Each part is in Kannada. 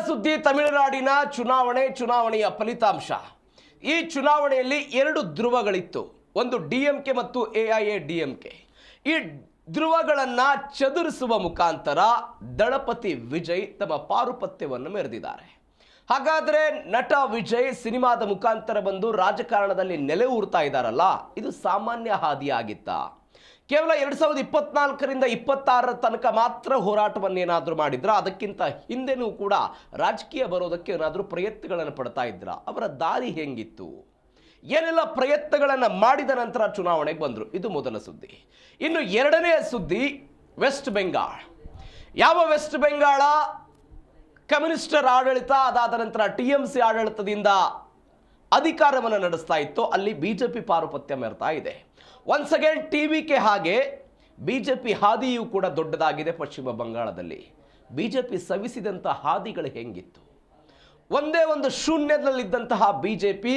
ಸುದ್ದಿ ತಮಿಳುನಾಡಿನ ಚುನಾವಣೆಯ ಫಲಿತಾಂಶ. ಈ ಚುನಾವಣೆಯಲ್ಲಿ ಎರಡು ಧ್ರುವಗಳಿತ್ತು. ಒಂದು ಡಿಎಂಕೆ ಮತ್ತು ಎಐಎಡಿಎಂಕೆ. ಈ ಧ್ರುವಗಳನ್ನು ಚದುರಿಸುವ ಮುಖಾಂತರ ದಳಪತಿ ವಿಜಯ್ ತಮ್ಮ ಪಾರುಪತ್ಯವನ್ನು ಮೆರೆದಿದ್ದಾರೆ. ಹಾಗಾದರೆ ನಟ ವಿಜಯ್ ಸಿನಿಮಾದ ಮುಖಾಂತರ ಬಂದು ರಾಜಕಾರಣದಲ್ಲಿ ನೆಲೆ ಊರ್ತಾ ಇದ್ದಾರಲ್ಲ, ಇದು ಸಾಮಾನ್ಯ ಹಾದಿಯಾಗಿತ್ತಾ? ಕೇವಲ 2024ರಿಂದ 26ರ ತನಕ ಮಾತ್ರ ಹೋರಾಟವನ್ನೇನಾದರೂ ಮಾಡಿದ್ರ? ಅದಕ್ಕಿಂತ ಹಿಂದೆನೂ ಕೂಡ ರಾಜಕೀಯ ಬರೋದಕ್ಕೆ ಏನಾದರೂ ಪ್ರಯತ್ನಗಳನ್ನು ಪಡ್ತಾ ಇದ್ರ? ಅವರ ದಾರಿ ಹೆಂಗಿತ್ತು? ಏನೆಲ್ಲ ಪ್ರಯತ್ನಗಳನ್ನು ಮಾಡಿದ ನಂತರ ಚುನಾವಣೆಗೆ ಬಂದರು? ಇದು ಮೊದಲ ಸುದ್ದಿ. ಇನ್ನು ಎರಡನೇ ಸುದ್ದಿ ವೆಸ್ಟ್ ಬೆಂಗಾಲ್. ಯಾವ ವೆಸ್ಟ್ ಬೆಂಗಾಳ ಕಮ್ಯುನಿಸ್ಟರ ಆಡಳಿತ, ಅದಾದ ನಂತರ ಟಿಎಂಸಿ ಆಡಳಿತದಿಂದ ಅಧಿಕಾರವನ್ನು ನಡೆಸ್ತಾ ಇತ್ತು, ಅಲ್ಲಿ ಬಿಜೆಪಿ ಪಾರುಪತ್ಯ ಮೆರ್ತಾ ಇದೆ. ಒನ್ಸ್ ಅಗೇನ್ ಟಿವಿಕೆ ಹಾಗೆ ಬಿಜೆಪಿ ಹಾದಿಯೂ ಕೂಡ ದೊಡ್ಡದಾಗಿದೆ. ಪಶ್ಚಿಮ ಬಂಗಾಳದಲ್ಲಿ ಬಿಜೆಪಿ ಸವಿಸಿದಂಥ ಹಾದಿಗಳು ಹೆಂಗಿತ್ತು? ಒಂದೇ ಒಂದು ಶೂನ್ಯದಲ್ಲಿದ್ದಂತಹ ಬಿಜೆಪಿ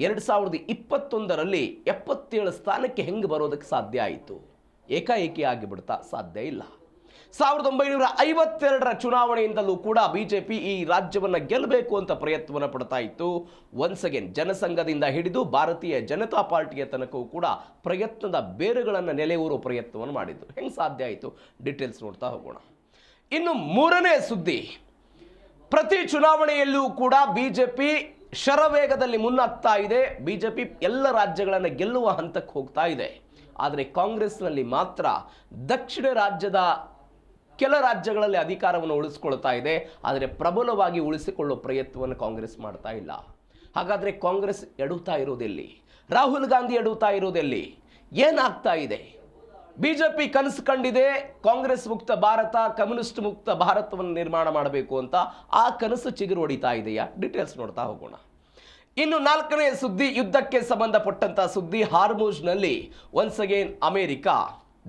2021ರಲ್ಲಿ 77 ಸ್ಥಾನಕ್ಕೆ ಹೆಂಗೆ ಬರೋದಕ್ಕೆ ಸಾಧ್ಯ ಆಯಿತು? ಏಕಾಏಕಿ ಆಗಿಬಿಡ್ತಾ? ಸಾಧ್ಯ ಇಲ್ಲ. 1952ರ ಚುನಾವಣೆಯಿಂದಲೂ ಕೂಡ ಬಿಜೆಪಿ ಈ ರಾಜ್ಯವನ್ನು ಗೆಲ್ಲಬೇಕು ಅಂತ ಪ್ರಯತ್ನವನ್ನು ಪಡ್ತಾ ಇತ್ತು. ಒನ್ಸ್ ಅಗೇನ್ ಜನಸಂಘದಿಂದ ಹಿಡಿದು ಭಾರತೀಯ ಜನತಾ ಪಾರ್ಟಿಯ ತನಕವೂ ಕೂಡ ಪ್ರಯತ್ನದ ಬೇರುಗಳನ್ನು ನೆಲೆಯೂರೋ ಪ್ರಯತ್ನವನ್ನು ಮಾಡಿದ್ರು. ಹೆಂಗೆ ಸಾಧ್ಯ ಆಯಿತು? ಡೀಟೇಲ್ಸ್ ನೋಡ್ತಾ ಹೋಗೋಣ. ಇನ್ನು ಮೂರನೇ ಸುದ್ದಿ, ಪ್ರತಿ ಚುನಾವಣೆಯಲ್ಲೂ ಕೂಡ ಬಿಜೆಪಿ ಶರವೇಗದಲ್ಲಿ ಮುನ್ನಗ್ತಾ ಇದೆ. ಬಿಜೆಪಿ ಎಲ್ಲ ರಾಜ್ಯಗಳನ್ನು ಗೆಲ್ಲುವ ಹಂತಕ್ಕೆ ಹೋಗ್ತಾ ಇದೆ. ಆದರೆ ಕಾಂಗ್ರೆಸ್ನಲ್ಲಿ ಮಾತ್ರ ದಕ್ಷಿಣ ರಾಜ್ಯದ ಕೆಲ ರಾಜ್ಯಗಳಲ್ಲಿ ಅಧಿಕಾರವನ್ನು ಉಳಿಸ್ಕೊಳ್ತಾ ಇದೆ. ಆದರೆ ಪ್ರಬಲವಾಗಿ ಉಳಿಸಿಕೊಳ್ಳುವ ಪ್ರಯತ್ನವನ್ನು ಕಾಂಗ್ರೆಸ್ ಮಾಡ್ತಾ ಇಲ್ಲ. ಹಾಗಾದರೆ ಕಾಂಗ್ರೆಸ್ ಎಡುತ್ತಾ ಇರೋದೆಲ್ಲಿ? ರಾಹುಲ್ ಗಾಂಧಿ ಎಡುತ್ತಾ ಇರೋದೆಲ್ಲಿ? ಏನಾಗ್ತಾ ಇದೆ? ಬಿಜೆಪಿ ಕನಸು ಕಂಡಿದೆ ಕಾಂಗ್ರೆಸ್ ಮುಕ್ತ ಭಾರತ, ಕಮ್ಯುನಿಸ್ಟ್ ಮುಕ್ತ ಭಾರತವನ್ನು ನಿರ್ಮಾಣ ಮಾಡಬೇಕು ಅಂತ. ಆ ಕನಸು ಚಿಗುರು ಹೊಡಿತಾ ಇದೆಯಾ? ಡೀಟೇಲ್ಸ್ ನೋಡ್ತಾ ಹೋಗೋಣ. ಇನ್ನು ನಾಲ್ಕನೇ ಸುದ್ದಿ, ಯುದ್ಧಕ್ಕೆ ಸಂಬಂಧಪಟ್ಟಂತ ಸುದ್ದಿ. ಹಾರ್ಮುಜ್ನಲ್ಲಿ ಒನ್ಸ್ ಅಗೇನ್ ಅಮೆರಿಕ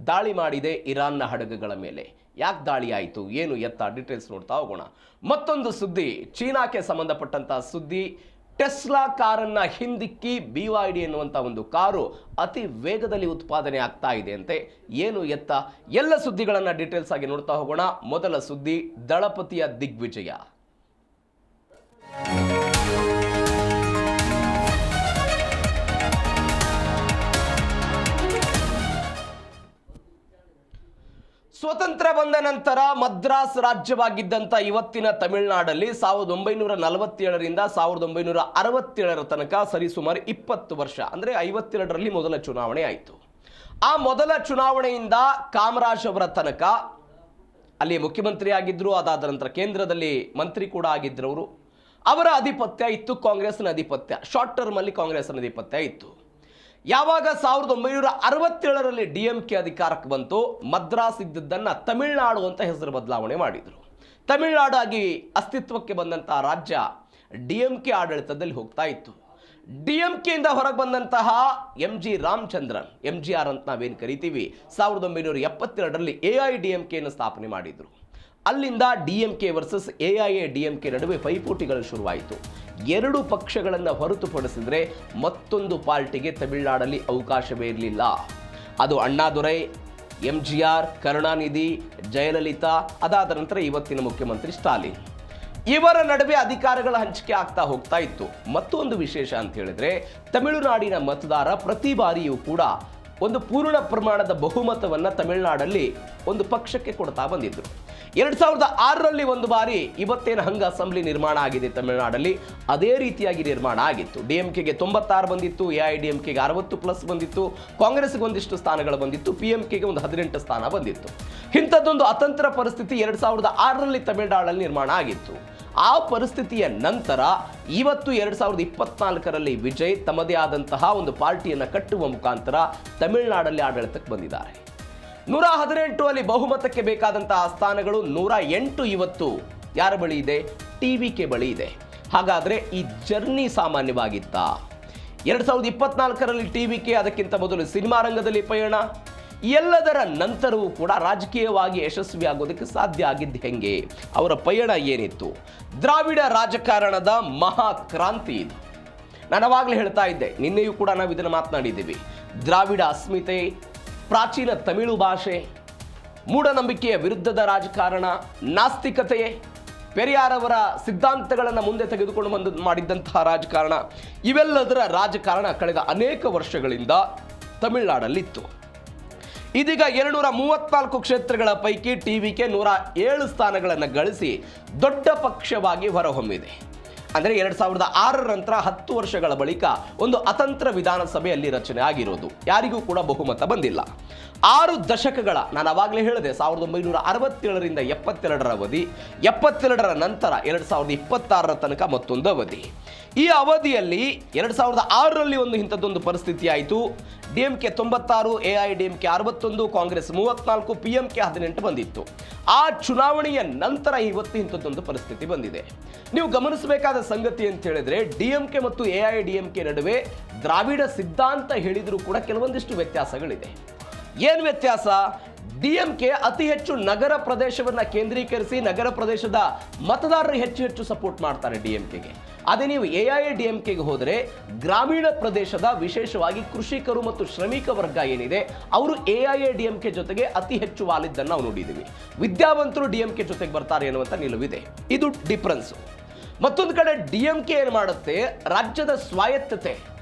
ದಾಳಿ ಮಾಡಿದೆ ಇರಾನ್ನ ಹಡಗುಗಳ ಮೇಲೆ. ಯಾಕೆ ದಾಳಿ ಆಯಿತು, ಏನು ಎತ್ತ? ಡೀಟೇಲ್ಸ್ ನೋಡ್ತಾ ಹೋಗೋಣ. ಮತ್ತೊಂದು ಸುದ್ದಿ, ಚೀನಾಕ್ಕೆ ಸಂಬಂಧಪಟ್ಟಂತ ಸುದ್ದಿ. ಟೆಸ್ಲಾ ಕಾರನ್ನು ಹಿಂದಿಕ್ಕಿ BYD ಎನ್ನುವಂಥ ಒಂದು ಕಾರು ಅತಿ ವೇಗದಲ್ಲಿ ಉತ್ಪಾದನೆ ಆಗ್ತಾ ಇದೆ ಅಂತೆ. ಏನು ಎತ್ತ? ಎಲ್ಲ ಸುದ್ದಿಗಳನ್ನು ಡೀಟೇಲ್ಸ್ ಆಗಿ ನೋಡ್ತಾ ಹೋಗೋಣ. ಮೊದಲ ಸುದ್ದಿ, ದಳಪತಿಯ ದಿಗ್ವಿಜಯ. ಸ್ವತಂತ್ರ ಬಂದ ನಂತರ ಮದ್ರಾಸ್ ರಾಜ್ಯವಾಗಿದ್ದಂಥ ಇವತ್ತಿನ ತಮಿಳುನಾಡಲ್ಲಿ 1947ರಿಂದ 1967ರ ತನಕ ಸರಿಸುಮಾರು 20 ವರ್ಷ, ಅಂದರೆ 52ರಲ್ಲಿ ಮೊದಲ ಚುನಾವಣೆ ಆಯಿತು. ಆ ಮೊದಲ ಚುನಾವಣೆಯಿಂದ ಕಾಮರಾಜ್ ಅವರ ತನಕ ಅಲ್ಲಿ ಮುಖ್ಯಮಂತ್ರಿ ಆಗಿದ್ದರು. ಅದಾದ ನಂತರ ಕೇಂದ್ರದಲ್ಲಿ ಮಂತ್ರಿ ಕೂಡ ಆಗಿದ್ದರು. ಅವರ ಆಧಿಪತ್ಯ ಇತ್ತು, ಕಾಂಗ್ರೆಸ್ನ ಆಧಿಪತ್ಯ. ಶಾರ್ಟ್ ಟರ್ಮಲ್ಲಿ ಕಾಂಗ್ರೆಸ್ನ ಆಧಿಪತ್ಯ ಇತ್ತು. ಯಾವಾಗ 1967ರಲ್ಲಿ DMK ಅಧಿಕಾರಕ್ಕೆ ಬಂತು, ಮದ್ರಾಸ್ ಇದ್ದದ್ದನ್ನು ತಮಿಳುನಾಡು ಅಂತ ಹೆಸರು ಬದಲಾವಣೆ ಮಾಡಿದರು. ತಮಿಳುನಾಡು ಆಗಿ ಅಸ್ತಿತ್ವಕ್ಕೆ ಬಂದಂತಹ ರಾಜ್ಯ DMK ಆಡಳಿತದಲ್ಲಿ ಹೋಗ್ತಾ ಇತ್ತು. DMKಯಿಂದ ಹೊರಗೆ ಬಂದಂತಹ MG ರಾಮಚಂದ್ರನ್, MGR ಅಂತ ನಾವೇನು ಕರಿತೀವಿ, 1972ರಲ್ಲಿ AIADMKಯನ್ನು ಸ್ಥಾಪನೆ ಮಾಡಿದರು. ಅಲ್ಲಿಂದ DMK ವರ್ಸಸ್ AIADMK ನಡುವೆ ಪೈಪೋಟಿಗಳು ಶುರುವಾಯಿತು. ಎರಡು ಪಕ್ಷಗಳನ್ನು ಹೊರತುಪಡಿಸಿದರೆ ಮತ್ತೊಂದು ಪಾರ್ಟಿಗೆ ತಮಿಳುನಾಡಲ್ಲಿ ಅವಕಾಶವೇ ಇರಲಿಲ್ಲ. ಅದು ಅಣ್ಣಾದುರೈ, MGR, ಕರುಣಾನಿಧಿ, ಜಯಲಲಿತಾ, ಅದಾದ ನಂತರ ಇವತ್ತಿನ ಮುಖ್ಯಮಂತ್ರಿ ಸ್ಟಾಲಿನ್. ಇವರ ನಡುವೆ ಅಧಿಕಾರಗಳ ಹಂಚಿಕೆ ಆಗ್ತಾ ಹೋಗ್ತಾ ಇತ್ತು. ಮತ್ತೊಂದು ವಿಶೇಷ ಅಂತ ಹೇಳಿದ್ರೆ, ತಮಿಳುನಾಡಿನ ಮತದಾರ ಪ್ರತಿ ಬಾರಿಯೂ ಕೂಡ ಒಂದು ಪೂರ್ಣ ಪ್ರಮಾಣದ ಬಹುಮತವನ್ನು ತಮಿಳುನಾಡಲ್ಲಿ ಒಂದು ಪಕ್ಷಕ್ಕೆ ಕೊಡ್ತಾ ಬಂದಿದ್ರು. 2006ರಲ್ಲಿ ಒಂದು ಬಾರಿ ಇವತ್ತೇನು ಹಂಗ ಅಸೆಂಬ್ಲಿ ನಿರ್ಮಾಣ ಆಗಿದೆ ತಮಿಳುನಾಡಲ್ಲಿ, ಅದೇ ರೀತಿಯಾಗಿ ನಿರ್ಮಾಣ ಆಗಿತ್ತು. DMKಗೆ 96 ಬಂದಿತ್ತು, AIADMKಗೆ 60+ ಬಂದಿತ್ತು, ಕಾಂಗ್ರೆಸ್ಗೆ ಒಂದಿಷ್ಟು ಸ್ಥಾನಗಳು ಬಂದಿತ್ತು, PMKಗೆ ಒಂದು 18 ಸ್ಥಾನ ಬಂದಿತ್ತು. ಇಂಥದ್ದೊಂದು ಅತಂತ್ರ ಪರಿಸ್ಥಿತಿ 2006ರಲ್ಲಿ ತಮಿಳುನಾಡಲ್ಲಿ ನಿರ್ಮಾಣ ಆಗಿತ್ತು. ಆ ಪರಿಸ್ಥಿತಿಯ ನಂತರ ಇವತ್ತು 2024ರಲ್ಲಿ ವಿಜಯ್ ತಮ್ಮದೇ ಆದಂತಹ ಒಂದು ಪಾರ್ಟಿಯನ್ನು ಕಟ್ಟುವ ಮುಖಾಂತರ ತಮಿಳುನಾಡಲ್ಲಿ ಆಡಳಿತಕ್ಕೆ ಬಂದಿದ್ದಾರೆ. 118 ಅಲ್ಲಿ ಬಹುಮತಕ್ಕೆ ಬೇಕಾದಂತಹ ಸ್ಥಾನಗಳು 108 ಇವತ್ತು ಯಾರ ಬಳಿ ಇದೆ? TVK ಬಳಿ ಇದೆ. ಹಾಗಾದರೆ ಈ ಜರ್ನಿ ಸಾಮಾನ್ಯವಾಗಿತ್ತಾ? 2024ರಲ್ಲಿ TVK, ಅದಕ್ಕಿಂತ ಮೊದಲು ಸಿನಿಮಾ ರಂಗದಲ್ಲಿ ಪಯಣ, ಎಲ್ಲದರ ನಂತರವೂ ಕೂಡ ರಾಜಕೀಯವಾಗಿ ಯಶಸ್ವಿಯಾಗೋದಕ್ಕೆ ಸಾಧ್ಯ ಆಗಿದ್ದು ಹೆಂಗೆ? ಅವರ ಪಯಣ ಏನಿತ್ತು? ದ್ರಾವಿಡ ರಾಜಕಾರಣದ ಮಹಾಕ್ರಾಂತಿ ಇದು. ನಾನು ಅವಾಗಲೇ ಹೇಳ್ತಾ ಇದ್ದೆ, ನಿನ್ನೆಯೂ ಕೂಡ ನಾವು ಇದನ್ನು ಮಾತನಾಡಿದ್ದೀವಿ. ದ್ರಾವಿಡ ಅಸ್ಮಿತೆ, ಪ್ರಾಚೀನ ತಮಿಳು ಭಾಷೆ, ಮೂಢನಂಬಿಕೆಯ ವಿರುದ್ಧದ ರಾಜಕಾರಣ, ನಾಸ್ತಿಕತೆ, ಪೆರಿಯಾರ್ ಅವರ ಸಿದ್ಧಾಂತಗಳನ್ನು ಮುಂದೆ ತೆಗೆದುಕೊಂಡು ಬಂದು ಮಾಡಿದ್ದಂತಹ ರಾಜಕಾರಣ, ಇವೆಲ್ಲದರ ರಾಜಕಾರಣ ಕಳೆದ ಅನೇಕ ವರ್ಷಗಳಿಂದ ತಮಿಳುನಾಡಲ್ಲಿತ್ತು. ಇದೀಗ 234 ಕ್ಷೇತ್ರಗಳ ಪೈಕಿ ಟಿವಿಕೆ 107 ಸ್ಥಾನಗಳನ್ನು ಗಳಿಸಿ ದೊಡ್ಡ ಪಕ್ಷವಾಗಿ ಹೊರಹೊಮ್ಮಿದೆ. ಅಂದರೆ 2006 ನಂತರ 10 ವರ್ಷಗಳ ಬಳಿಕ ಒಂದು ಅತಂತ್ರ ವಿಧಾನಸಭೆಯಲ್ಲಿ ರಚನೆ ಆಗಿರೋದು. ಯಾರಿಗೂ ಕೂಡ ಬಹುಮತ ಬಂದಿಲ್ಲ. 6 ದಶಕಗಳ, ನಾನು ಅವಾಗಲೇ ಹೇಳಿದೆ, 1967ರಿಂದ 72ರ ಅವಧಿ, 72ರ ನಂತರ 2026ರ ತನಕ ಮತ್ತೊಂದು ಅವಧಿ. ಈ ಅವಧಿಯಲ್ಲಿ 2006ರಲ್ಲಿ ಇಂಥದ್ದೊಂದು ಪರಿಸ್ಥಿತಿ ಆಯಿತು. DMK 96, AIDMK 61, ಕಾಂಗ್ರೆಸ್ 34, PMK 18 ಬಂದಿತ್ತು. ಆ ಚುನಾವಣೆಯ ನಂತರ ಇಂಥದ್ದೊಂದು ಪರಿಸ್ಥಿತಿ ಬಂದಿದೆ. ನೀವು ಗಮನಿಸಬೇಕಾದ ಸಂಗತಿ ಅಂತ ಹೇಳಿದ್ರೆ, DMK ಮತ್ತು AIDMK ನಡುವೆ ದ್ರಾವಿಡ ಸಿದ್ಧಾಂತ ಹೇಳಿದರೂ ಕೂಡ ಕೆಲವೊಂದಿಷ್ಟು ವ್ಯತ್ಯಾಸಗಳಿದೆ. ಏನು ವ್ಯತ್ಯಾಸ? DMK ಅತಿ ಹೆಚ್ಚು ನಗರ ಪ್ರದೇಶವನ್ನು ಕೇಂದ್ರೀಕರಿಸಿ ನಗರ ಪ್ರದೇಶದ ಮತದಾರರು ಹೆಚ್ಚು ಸಪೋರ್ಟ್ ಮಾಡ್ತಾರೆ DMKಗೆ. ಅದೇ ನೀವು AIDMKಗೆ ಹೋದರೆ ಗ್ರಾಮೀಣ ಪ್ರದೇಶದ ವಿಶೇಷವಾಗಿ ಕೃಷಿಕರು ಮತ್ತು ಶ್ರಮಿಕ ವರ್ಗ ಏನಿದೆ ಅವರು AIDMK ಜೊತೆಗೆ ಅತಿ ಹೆಚ್ಚು ವಾಲಿದ್ದನ್ನು ನಾವು ನೋಡಿದ್ದೀವಿ. ವಿದ್ಯಾವಂತರು DMK ಜೊತೆಗೆ ಬರ್ತಾರೆ ಅನ್ನುವಂಥ ನಿಲುವಿದೆ. ಇದು ಡಿಫ್ರೆನ್ಸ್. ಮತ್ತೊಂದು ಕಡೆ DMK ಏನು ಮಾಡುತ್ತೆ, ರಾಜ್ಯದ ಸ್ವಾಯತ್ತತೆ,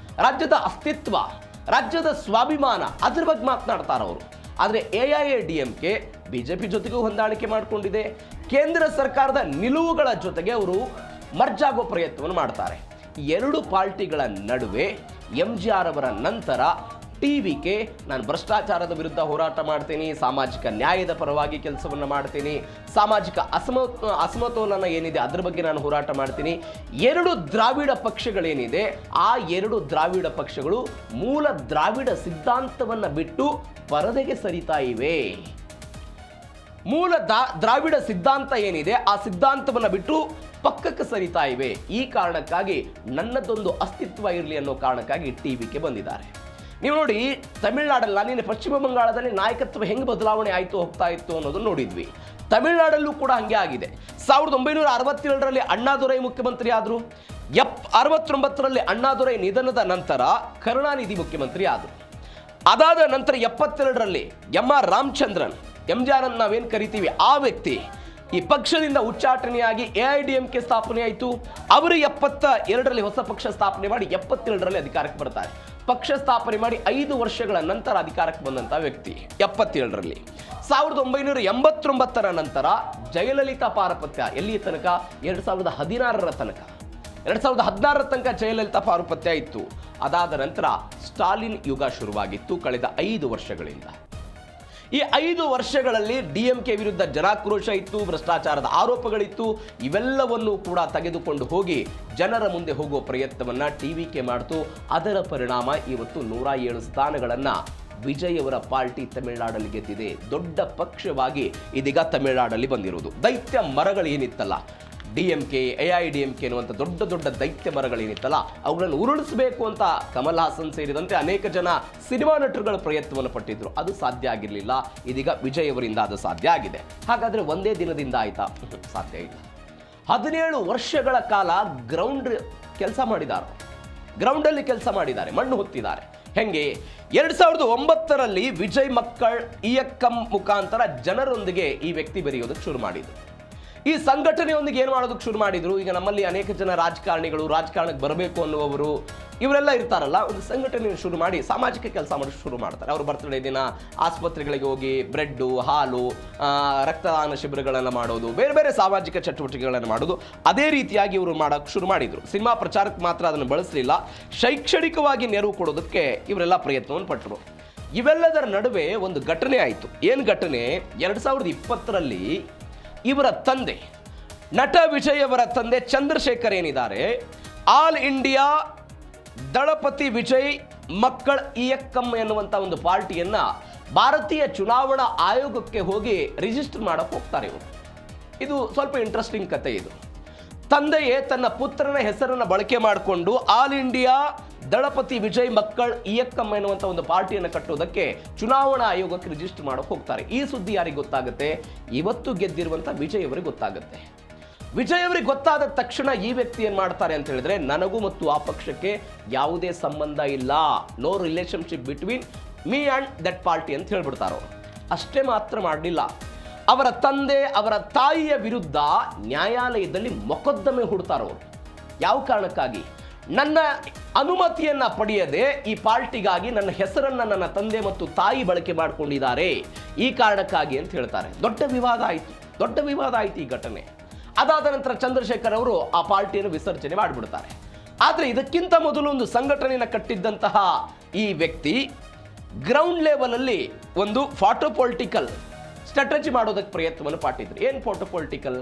ರಾಜ್ಯದ ಅಸ್ತಿತ್ವ, ರಾಜ್ಯದ ಸ್ವಾಭಿಮಾನ, ಅದ್ರ ಬಗ್ಗೆ ಮಾತನಾಡ್ತಾರೆ ಅವರು. ಆದರೆ AIDMK BJP ಜೊತೆಗೂ ಹೊಂದಾಣಿಕೆ ಮಾಡಿಕೊಂಡಿದೆ. ಕೇಂದ್ರ ಸರ್ಕಾರದ ನಿಲುವುಗಳ ಜೊತೆಗೆ ಅವರು ಮರ್ಜ್ ಆಗೋ ಪ್ರಯತ್ನವನ್ನು ಮಾಡ್ತಾರೆ. ಎರಡು ಪಾರ್ಟಿಗಳ ನಡುವೆ MGR ಅವರ ನಂತರ TVK ನಾನು ಭ್ರಷ್ಟಾಚಾರದ ವಿರುದ್ಧ ಹೋರಾಟ ಮಾಡ್ತೀನಿ, ಸಾಮಾಜಿಕ ನ್ಯಾಯದ ಪರವಾಗಿ ಕೆಲಸವನ್ನು ಮಾಡ್ತೀನಿ, ಸಾಮಾಜಿಕ ಅಸಮತೋಲನ ಏನಿದೆ ಅದ್ರ ಬಗ್ಗೆ ನಾನು ಹೋರಾಟ ಮಾಡ್ತೀನಿ. ಎರಡು ದ್ರಾವಿಡ ಪಕ್ಷಗಳೇನಿದೆ ಆ ಎರಡು ದ್ರಾವಿಡ ಪಕ್ಷಗಳು ಮೂಲ ದ್ರಾವಿಡ ಸಿದ್ಧಾಂತವನ್ನು ಬಿಟ್ಟು ಪರದೆಗೆ ಸರಿತಾ ಇವೆ. ಮೂಲ ದ್ರಾವಿಡ ಸಿದ್ಧಾಂತ ಏನಿದೆ ಆ ಸಿದ್ಧಾಂತವನ್ನು ಬಿಟ್ಟು ಪಕ್ಕಕ್ಕೆ ಸರಿತಾ ಇವೆ. ಈ ಕಾರಣಕ್ಕಾಗಿ ನನ್ನದೊಂದು ಅಸ್ತಿತ್ವ ಇರಲಿ ಅನ್ನೋ ಕಾರಣಕ್ಕಾಗಿ TVK ಬಂದಿದ್ದಾರೆ. ನೀವು ನೋಡಿ, ತಮಿಳುನಾಡಲ್ಲ, ನಿನ್ನೆ ಪಶ್ಚಿಮ ಬಂಗಾಳದಲ್ಲಿ ನಾಯಕತ್ವ ಹೆಂಗೆ ಬದಲಾವಣೆ ಆಯಿತು ಹೋಗ್ತಾ ಇತ್ತು ಅನ್ನೋದನ್ನು ನೋಡಿದ್ವಿ. ತಮಿಳುನಾಡಲ್ಲೂ ಕೂಡ ಹಂಗೆ ಆಗಿದೆ. 1967ರಲ್ಲಿ ಅಣ್ಣಾದುರೈ ಮುಖ್ಯಮಂತ್ರಿ ಆದರು. 69ರಲ್ಲಿ ಅಣ್ಣಾದುರೈ ನಿಧನದ ನಂತರ ಕರುಣಾನಿಧಿ ಮುಖ್ಯಮಂತ್ರಿ ಆದರು. ಅದಾದ ನಂತರ 72ರಲ್ಲಿ MR ರಾಮಚಂದ್ರನ್, MJR ಅಂತ ನಾವೇನು ಕರಿತೀವಿ ಆ ವ್ಯಕ್ತಿ ಈ ಪಕ್ಷದಿಂದ ಉಚ್ಚಾಟನೆಯಾಗಿ AIDMK ಸ್ಥಾಪನೆ ಆಯಿತು. ಅವರು 72ರಲ್ಲಿ ಹೊಸ ಪಕ್ಷ ಸ್ಥಾಪನೆ ಮಾಡಿ 72ರಲ್ಲಿ ಅಧಿಕಾರಕ್ಕೆ ಬರ್ತಾರೆ. ಪಕ್ಷ ಸ್ಥಾಪನೆ ಮಾಡಿ 5 ವರ್ಷಗಳ ನಂತರ ಅಧಿಕಾರಕ್ಕೆ ಬಂದಂಥ ವ್ಯಕ್ತಿ 77ರಲ್ಲಿ. 1989ರ ನಂತರ ಜಯಲಲಿತಾ ಪಾರುಪತ್ಯ ಎಲ್ಲಿಯ ತನಕ? 2016ರ ತನಕ. 2016ರ ತನಕ ಜಯಲಲಿತಾ ಪಾರುಪತ್ಯ ಇತ್ತು. ಅದಾದ ನಂತರ ಸ್ಟಾಲಿನ್ ಯುಗ ಶುರುವಾಗಿತ್ತು ಕಳೆದ 5 ವರ್ಷಗಳಿಂದ. ಈ 5 ವರ್ಷಗಳಲ್ಲಿ DMK ವಿರುದ್ಧ ಜನಾಕ್ರೋಶ ಇತ್ತು, ಭ್ರಷ್ಟಾಚಾರದ ಆರೋಪಗಳಿತ್ತು. ಇವೆಲ್ಲವನ್ನೂ ಕೂಡ ತೆಗೆದುಕೊಂಡು ಹೋಗಿ ಜನರ ಮುಂದೆ ಹೋಗುವ ಪ್ರಯತ್ನವನ್ನು TVK ಮಾಡ್ತು. ಅದರ ಪರಿಣಾಮ ಇವತ್ತು 107 ಸ್ಥಾನಗಳನ್ನು ವಿಜಯ್ ಅವರ ಪಾರ್ಟಿ ತಮಿಳುನಾಡಲ್ಲಿ ಗೆದ್ದಿದೆ. ದೊಡ್ಡ ಪಕ್ಷವಾಗಿ ಇದೀಗ ತಮಿಳುನಾಡಲ್ಲಿ ಬಂದಿರುವುದು. ದೈತ್ಯ ಮರಗಳೇನಿತ್ತಲ್ಲ DMK, AIDMK ಅನ್ನುವಂಥ ದೊಡ್ಡ ದೈತ್ಯ ಮರಗಳೇನಿತ್ತಲ್ಲ ಅವುಗಳನ್ನು ಉರುಳಿಸಬೇಕು ಅಂತ ಕಮಲ್ ಹಾಸನ್ ಸೇರಿದಂತೆ ಅನೇಕ ಜನ ಸಿನಿಮಾ ನಟರುಗಳ ಪ್ರಯತ್ನವನ್ನು ಪಟ್ಟಿದ್ರು. ಅದು ಸಾಧ್ಯ ಆಗಿರಲಿಲ್ಲ. ಇದೀಗ ವಿಜಯ್ ಅವರಿಂದ ಅದು ಸಾಧ್ಯ ಆಗಿದೆ. ಹಾಗಾದರೆ ಒಂದೇ ದಿನದಿಂದ ಆಯ್ತಾ? ಸಾಧ್ಯ ಇಲ್ಲ. 17 ವರ್ಷಗಳ ಕಾಲ ಕೆಲಸ ಮಾಡಿದ್ದಾರೆ. ಗ್ರೌಂಡಲ್ಲಿ ಕೆಲಸ ಮಾಡಿದ್ದಾರೆ, ಮಣ್ಣು ಹೊತ್ತಿದ್ದಾರೆ. ಹೆಂಗೆ? 2009ರಲ್ಲಿ ವಿಜಯ್ ಮಕ್ಕಳ್ ಇಯಕ್ಕಂ ಮುಖಾಂತರ ಜನರೊಂದಿಗೆ ಈ ವ್ಯಕ್ತಿ ಬೆರೆಯೋದಕ್ಕೆ ಶುರು ಮಾಡಿದ್ರು. ಈ ಸಂಘಟನೆಯೊಂದಿಗೆ ಏನು ಮಾಡೋದಕ್ಕೆ ಶುರು ಮಾಡಿದ್ರು? ಈಗ ನಮ್ಮಲ್ಲಿ ಅನೇಕ ಜನ ರಾಜಕಾರಣಿಗಳು, ರಾಜಕಾರಣಕ್ಕೆ ಬರಬೇಕು ಅನ್ನುವವರು ಇವರೆಲ್ಲ ಇರ್ತಾರಲ್ಲ, ಒಂದು ಸಂಘಟನೆಯನ್ನು ಶುರು ಮಾಡಿ ಸಾಮಾಜಿಕ ಕೆಲಸ ಮಾಡೋಕ್ಕೆ ಶುರು ಮಾಡ್ತಾರೆ. ಅವರು ಬರ್ತಡೇ ದಿನ ಆಸ್ಪತ್ರೆಗಳಿಗೆ ಹೋಗಿ ಬ್ರೆಡ್ಡು, ಹಾಲು, ರಕ್ತದಾನ ಶಿಬಿರಗಳನ್ನು ಮಾಡೋದು, ಬೇರೆ ಬೇರೆ ಸಾಮಾಜಿಕ ಚಟುವಟಿಕೆಗಳನ್ನು ಮಾಡೋದು. ಅದೇ ರೀತಿಯಾಗಿ ಇವರು ಮಾಡೋಕ್ಕೆ ಶುರು ಮಾಡಿದರು. ಸಿನಿಮಾ ಪ್ರಚಾರಕ್ಕೆ ಮಾತ್ರ ಅದನ್ನು ಬಳಸಲಿಲ್ಲ, ಶೈಕ್ಷಣಿಕವಾಗಿ ನೆರವು ಕೊಡೋದಕ್ಕೆ ಇವರೆಲ್ಲ ಪ್ರಯತ್ನವನ್ನು ಪಟ್ಟರು. ಇವೆಲ್ಲದರ ನಡುವೆ ಒಂದು ಘಟನೆ ಆಯಿತು. ಏನು ಘಟನೆ? 2020ರಲ್ಲಿ ಇವರ ತಂದೆ, ನಟ ವಿಜಯ್ ಅವರ ತಂದೆ ಚಂದ್ರಶೇಖರ್ ಏನಿದ್ದಾರೆ, ಆಲ್ ಇಂಡಿಯಾ ದಳಪತಿ ವಿಜಯ್ ಮಕ್ಕಳ್ ಇಯಕ್ಕಂ ಎನ್ನುವಂಥ ಒಂದು ಪಾರ್ಟಿಯನ್ನು ಭಾರತೀಯ ಚುನಾವಣಾ ಆಯೋಗಕ್ಕೆ ಹೋಗಿ ರಿಜಿಸ್ಟರ್ ಮಾಡೋಕ್ಕೆ ಹೋಗ್ತಾರೆ ಇವರು. ಇದು ಸ್ವಲ್ಪ ಇಂಟ್ರೆಸ್ಟಿಂಗ್ ಕತೆ. ಇದು ತಂದೆಯೇ ತನ್ನ ಪುತ್ರನ ಹೆಸರನ್ನು ಬಳಕೆ ಮಾಡಿಕೊಂಡು ಆಲ್ ಇಂಡಿಯಾ ದಳಪತಿ ವಿಜಯ್ ಮಕ್ಕಳ್ ಇಯಕ್ಕಂ ಎನ್ನುವಂಥ ಒಂದು ಪಾರ್ಟಿಯನ್ನು ಕಟ್ಟೋದಕ್ಕೆ ಚುನಾವಣಾ ಆಯೋಗಕ್ಕೆ ರಿಜಿಸ್ಟರ್ ಮಾಡೋಕೆ ಹೋಗ್ತಾರೆ. ಈ ಸುದ್ದಿ ಯಾರಿಗೆ ಗೊತ್ತಾಗುತ್ತೆ? ಇವತ್ತು ಗೆದ್ದಿರುವಂಥ ವಿಜಯ್ ಅವರಿಗೆ ಗೊತ್ತಾಗುತ್ತೆ. ವಿಜಯ್ ಅವರಿಗೆ ಗೊತ್ತಾದ ತಕ್ಷಣ ಈ ವ್ಯಕ್ತಿ ಏನು ಮಾಡ್ತಾರೆ ಅಂತ ಹೇಳಿದ್ರೆ, ನನಗೂ ಮತ್ತು ಆ ಪಕ್ಷಕ್ಕೆ ಯಾವುದೇ ಸಂಬಂಧ ಇಲ್ಲ, no relationship between me and that party ಅಂತ ಹೇಳ್ಬಿಡ್ತಾರೋ. ಅಷ್ಟೇ ಮಾತ್ರ ಮಾಡಲಿಲ್ಲ, ಅವರ ತಂದೆ ಅವರ ತಾಯಿಯ ವಿರುದ್ಧ ನ್ಯಾಯಾಲಯದಲ್ಲಿ ಮೊಕದ್ದಮೆ ಹೂಡ್ತಾರವರು. ಯಾವ ಕಾರಣಕ್ಕಾಗಿ? ನನ್ನ ಅನುಮತಿಯನ್ನ ಪಡೆಯದೆ ಈ ಪಾರ್ಟಿಗಾಗಿ ನನ್ನ ಹೆಸರನ್ನ ನನ್ನ ತಂದೆ ಮತ್ತು ತಾಯಿ ಬಳಕೆ ಮಾಡಿಕೊಂಡಿದ್ದಾರೆ, ಈ ಕಾರಣಕ್ಕಾಗಿ ಅಂತ ಹೇಳ್ತಾರೆ. ದೊಡ್ಡ ವಿವಾದ ಆಯಿತು ಈ ಘಟನೆ. ಅದಾದ ನಂತರ ಚಂದ್ರಶೇಖರ್ ಅವರು ಆ ಪಾರ್ಟಿಯನ್ನು ವಿಸರ್ಜನೆ ಮಾಡಿಬಿಡ್ತಾರೆ. ಆದರೆ ಇದಕ್ಕಿಂತ ಮೊದಲು ಒಂದು ಸಂಘಟನೆಯನ್ನು ಕಟ್ಟಿದ್ದಂತಹ ಈ ವ್ಯಕ್ತಿ ಗ್ರೌಂಡ್ ಲೆವೆಲ್ ಅಲ್ಲಿ ಒಂದು ಫಾಟೋ ಪೊಲಿಟಿಕಲ್ ಸ್ಟ್ರಾಟಜಿ ಮಾಡೋದಕ್ಕೆ ಪ್ರಯತ್ನವನ್ನು ಪಟ್ಟಿದ್ರು. ಏನು ಫೋಟೋ ಪೊಲಿಟಿಕಲ್?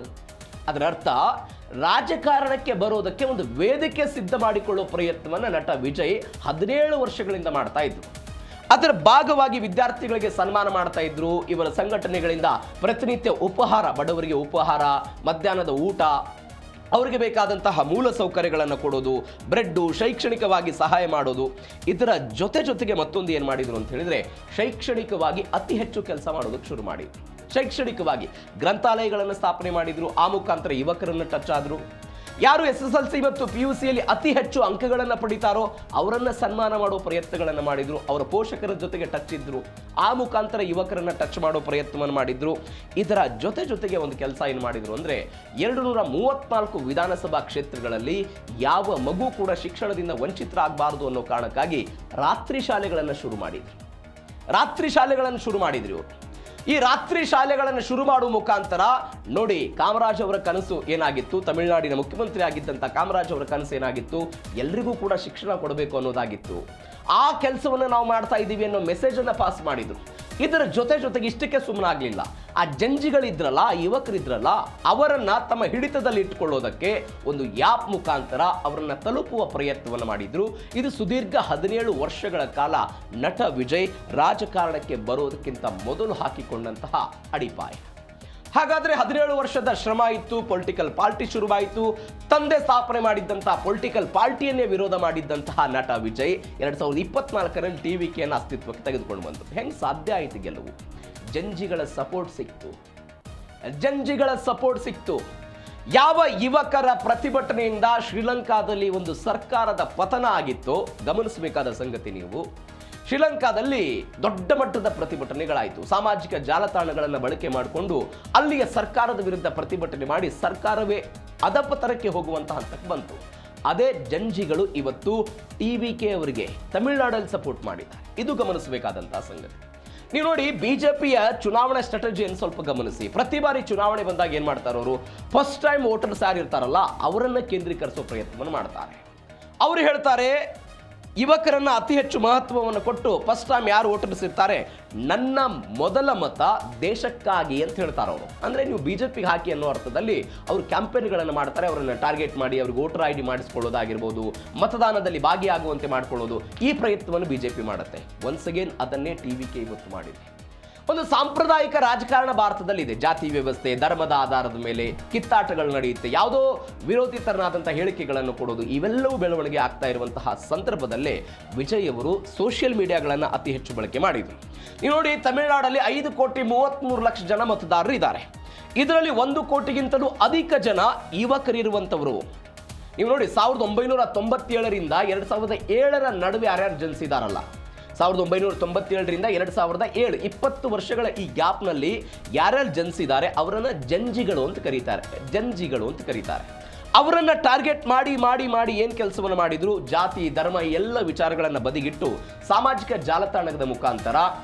ಅದರ ಅರ್ಥ ರಾಜಕಾರಣಕ್ಕೆ ಬರೋದಕ್ಕೆ ಒಂದು ವೇದಿಕೆ ಸಿದ್ಧ ಮಾಡಿಕೊಳ್ಳೋ ಪ್ರಯತ್ನವನ್ನು ನಟ ವಿಜಯ್ 17 ವರ್ಷಗಳಿಂದ ಮಾಡ್ತಾ ಇದ್ರು. ಅದರ ಭಾಗವಾಗಿ ವಿದ್ಯಾರ್ಥಿಗಳಿಗೆ ಸನ್ಮಾನ ಮಾಡ್ತಾ ಇದ್ರು. ಇವರ ಸಂಘಟನೆಗಳಿಂದ ಪ್ರತಿನಿತ್ಯ ಉಪಹಾರ, ಬಡವರಿಗೆ ಉಪಹಾರ, ಮಧ್ಯಾಹ್ನದ ಊಟ, ಅವರಿಗೆ ಬೇಕಾದಂತಹ ಮೂಲ ಸೌಕರ್ಯಗಳನ್ನು ಕೊಡೋದು, ಬ್ರೆಡ್ಡು, ಶೈಕ್ಷಣಿಕವಾಗಿ ಸಹಾಯ ಮಾಡೋದು. ಇದರ ಜೊತೆಗೆ ಮತ್ತೊಂದು ಏನು ಮಾಡಿದ್ರು ಅಂತ ಹೇಳಿದ್ರೆ, ಶೈಕ್ಷಣಿಕವಾಗಿ ಅತಿ ಹೆಚ್ಚು ಕೆಲಸ ಮಾಡೋದಕ್ಕೆ ಶುರು ಮಾಡಿದ್ರು. ಶೈಕ್ಷಣಿಕವಾಗಿ ಗ್ರಂಥಾಲಯಗಳನ್ನು ಸ್ಥಾಪನೆ ಮಾಡಿದ್ರು. ಆ ಮುಖಾಂತರ ಯುವಕರನ್ನು ಟಚ್ ಆದ್ರು. ಯಾರು SSLC ಮತ್ತು PUCಯಲ್ಲಿ ಅತಿ ಹೆಚ್ಚು ಅಂಕಗಳನ್ನು ಪಡಿತಾರೋ ಅವರನ್ನ ಸನ್ಮಾನ ಮಾಡೋ ಪ್ರಯತ್ನಗಳನ್ನು ಮಾಡಿದ್ರು. ಅವರ ಪೋಷಕರ ಜೊತೆಗೆ ಟಚ್ ಇದ್ರು. ಆ ಮುಖಾಂತರ ಯುವಕರನ್ನ ಟಚ್ ಮಾಡೋ ಪ್ರಯತ್ನವನ್ನು ಮಾಡಿದ್ರು. ಇದರ ಜೊತೆಗೆ ಒಂದು ಕೆಲಸ ಏನು ಮಾಡಿದ್ರು ಅಂದ್ರೆ, 234 ವಿಧಾನಸಭಾ ಕ್ಷೇತ್ರಗಳಲ್ಲಿ ಯಾವ ಮಗು ಕೂಡ ಶಿಕ್ಷಣದಿಂದ ವಂಚಿತರಾಗಬಾರದು ಅನ್ನೋ ಕಾರಣಕ್ಕಾಗಿ ರಾತ್ರಿ ಶಾಲೆಗಳನ್ನು ಶುರು ಮಾಡಿದ್ರು. ಈ ರಾತ್ರಿ ಶಾಲೆಗಳನ್ನು ಶುರು ಮಾಡುವ ಮುಖಾಂತರ ನೋಡಿ, ಕಾಮರಾಜ್ ಅವರ ಕನಸು ಏನಾಗಿತ್ತು? ತಮಿಳುನಾಡಿನ ಮುಖ್ಯಮಂತ್ರಿ ಆಗಿದ್ದಂಥ ಕಾಮರಾಜ್ ಅವರ ಕನಸು ಏನಾಗಿತ್ತು? ಎಲ್ರಿಗೂ ಕೂಡ ಶಿಕ್ಷಣ ಕೊಡಬೇಕು ಅನ್ನೋದಾಗಿತ್ತು. ಆ ಕೆಲಸವನ್ನು ನಾವು ಮಾಡ್ತಾ ಇದ್ದೀವಿ ಅನ್ನೋ ಮೆಸೇಜ್ ಅನ್ನ ಪಾಸ್ ಮಾಡಿದ್ರು. ಇದರ ಜೊತೆಗೆ ಇಷ್ಟಕ್ಕೆ ಸುಮ್ಮನಾಗ್ಲಿಲ್ಲ. ಆ ಜಂಜಿಗಳಿದ್ರಲ್ಲ, ಯುವಕರಿದ್ರಲ್ಲ, ಅವರನ್ನ ತಮ್ಮ ಹಿಡಿತದಲ್ಲಿ ಇಟ್ಕೊಳ್ಳೋದಕ್ಕೆ ಒಂದು ಆ್ಯಪ್ ಮುಖಾಂತರ ಅವರನ್ನ ತಲುಪುವ ಪ್ರಯತ್ನವನ್ನು ಮಾಡಿದ್ರು. ಇದು ಸುದೀರ್ಘ 17 ವರ್ಷಗಳ ಕಾಲ ನಟ ವಿಜಯ್ ರಾಜಕಾರಣಕ್ಕೆ ಬರೋದಕ್ಕಿಂತ ಮೊದಲು ಹಾಕಿಕೊಂಡಂತಹ ಅಡಿಪಾಯ. ಹಾಗಾದ್ರೆ 17 ವರ್ಷದ ಶ್ರಮ ಇತ್ತು, ಪೊಲಿಟಿಕಲ್ ಪಾರ್ಟಿ ಶುರುವಾಯಿತು. ತಂದೆ ಸ್ಥಾಪನೆ ಮಾಡಿದ್ದಂತಹ ಪೊಲಿಟಿಕಲ್ ಪಾರ್ಟಿಯನ್ನೇ ವಿರೋಧ ಮಾಡಿದ್ದಂತಹ ನಟ ವಿಜಯ್ 2024ರಲ್ಲಿ TVKಯನ್ನು ಅಸ್ತಿತ್ವಕ್ಕೆ ತೆಗೆದುಕೊಂಡು ಬಂತು. ಹೆಂಗ್ ಸಾಧ್ಯ ಆಯಿತು ಗೆಲುವು? ಜಂಜಿಗಳ ಸಪೋರ್ಟ್ ಸಿಕ್ತು. ಯಾವ ಯುವಕರ ಪ್ರತಿಭಟನೆಯಿಂದ ಶ್ರೀಲಂಕಾದಲ್ಲಿ ಒಂದು ಸರ್ಕಾರದ ಪತನ ಆಗಿತ್ತು, ಗಮನಿಸಬೇಕಾದ ಸಂಗತಿ ನೀವು. ಶ್ರೀಲಂಕಾದಲ್ಲಿ ದೊಡ್ಡ ಮಟ್ಟದ ಪ್ರತಿಭಟನೆಗಳಾಯಿತು. ಸಾಮಾಜಿಕ ಜಾಲತಾಣಗಳನ್ನು ಬಳಕೆ ಮಾಡಿಕೊಂಡು ಅಲ್ಲಿಯ ಸರ್ಕಾರದ ವಿರುದ್ಧ ಪ್ರತಿಭಟನೆ ಮಾಡಿ ಸರ್ಕಾರವೇ ಅಧಪತನಕ್ಕೆ ಹೋಗುವಂತಹ ಹಂತಕ್ಕೆ ಬಂತು. ಅದೇ ಜಂಜಿಗಳು ಇವತ್ತು TVK ಅವರಿಗೆ ತಮಿಳುನಾಡಲ್ಲಿ ಸಪೋರ್ಟ್ ಮಾಡಿದ್ದಾರೆ. ಇದು ಗಮನಿಸಬೇಕಾದಂತಹ ಸಂಗತಿ. ನೀವು ನೋಡಿ, ಬಿಜೆಪಿಯ ಚುನಾವಣಾ ಸ್ಟ್ರಾಟಜಿಯನ್ನು ಸ್ವಲ್ಪ ಗಮನಿಸಿ. ಪ್ರತಿ ಬಾರಿ ಚುನಾವಣೆ ಬಂದಾಗ ಏನ್ ಮಾಡ್ತಾರೆ ಅವರು? ಫಸ್ಟ್ ಟೈಮ್ ವೋಟರ್ಸ್ ಯಾರು ಇರ್ತಾರಲ್ಲ ಅವರನ್ನ ಕೇಂದ್ರೀಕರಿಸೋ ಪ್ರಯತ್ನವನ್ನು ಮಾಡ್ತಾರೆ. ಅವರು ಹೇಳ್ತಾರೆ, ಯುವಕರನ್ನ ಅತಿ ಹೆಚ್ಚು ಮಹತ್ವವನ್ನು ಕೊಟ್ಟು ಫಸ್ಟ್ ಟೈಮ್ ಯಾರು ವೋಟರ್ಸ್ ಇರ್ತಾರೆ, ನನ್ನ ಮೊದಲ ಮತ ದೇಶಕ್ಕಾಗಿ ಅಂತ ಹೇಳ್ತಾರೆ ಅವರು. ಅಂದ್ರೆ ನೀವು ಬಿಜೆಪಿಗೆ ಹಾಕಿ ಅನ್ನೋ ಅರ್ಥದಲ್ಲಿ ಅವರು ಕ್ಯಾಂಪೇನ್ಗಳನ್ನು ಮಾಡ್ತಾರೆ. ಅವರನ್ನು ಟಾರ್ಗೆಟ್ ಮಾಡಿ ಅವ್ರಿಗೆ ವೋಟರ್ ID ಮಾಡಿಸ್ಕೊಳ್ಳೋದಾಗಿರ್ಬೋದು, ಮತದಾನದಲ್ಲಿ ಭಾಗಿಯಾಗುವಂತೆ ಮಾಡ್ಕೊಳ್ಳೋದು, ಈ ಪ್ರಯತ್ನವನ್ನು ಬಿಜೆಪಿ ಮಾಡುತ್ತೆ. ಒನ್ಸ್ ಅಗೇನ್ ಅದನ್ನೇ TVK ಇವತ್ತು ಮಾಡಿದೆ. ಒಂದು ಸಾಂಪ್ರದಾಯಿಕ ರಾಜಕಾರಣ ಭಾರತದಲ್ಲಿದೆ. ಜಾತಿ ವ್ಯವಸ್ಥೆ, ಧರ್ಮದ ಆಧಾರದ ಮೇಲೆ ಕಿತ್ತಾಟಗಳು ನಡೆಯುತ್ತೆ, ಯಾವುದೋ ವಿರೋಧಿ ತರನಾದಂತಹ ಹೇಳಿಕೆಗಳನ್ನು ಕೊಡೋದು, ಇವೆಲ್ಲವೂ ಬೆಳವಣಿಗೆ ಆಗ್ತಾ ಇರುವಂತಹ ಸಂದರ್ಭದಲ್ಲೇ ವಿಜಯ್ ಅವರು ಸೋಷಿಯಲ್ ಮೀಡಿಯಾಗಳನ್ನು ಅತಿ ಹೆಚ್ಚು ಬಳಕೆ ಮಾಡಿದರು. ನೀವು ನೋಡಿ, ತಮಿಳುನಾಡಲ್ಲಿ 5,33,00,000 ಜನ ಮತದಾರರು ಇದ್ದಾರೆ. ಇದರಲ್ಲಿ 1 ಕೋಟಿಗಿಂತಲೂ ಅಧಿಕ ಜನ ಯುವಕರಿರುವಂಥವರು. ನೀವು ನೋಡಿ, 1997ರಿಂದ 2007ರ ನಡುವೆ ಯಾರ್ಯಾರು ಜನಿಸಿದಾರಲ್ಲ, 1997ರಿಂದ 2007 20 ವರ್ಷಗಳ ಈ ಗ್ಯಾಪ್ನಲ್ಲಿ ಯಾರ್ಯಾರು ಜನಿಸಿದ್ದಾರೆ ಅವರನ್ನ ಜಂಜಿಗಳು ಅಂತ ಕರೀತಾರೆ. ಅವರನ್ನ ಟಾರ್ಗೆಟ್ ಮಾಡಿ ಏನು ಕೆಲಸವನ್ನು ಮಾಡಿದ್ರು? ಜಾತಿ, ಧರ್ಮ ಎಲ್ಲ ವಿಚಾರಗಳನ್ನು ಬದಿಗಿಟ್ಟು ಸಾಮಾಜಿಕ ಜಾಲತಾಣದ ಮುಖಾಂತರ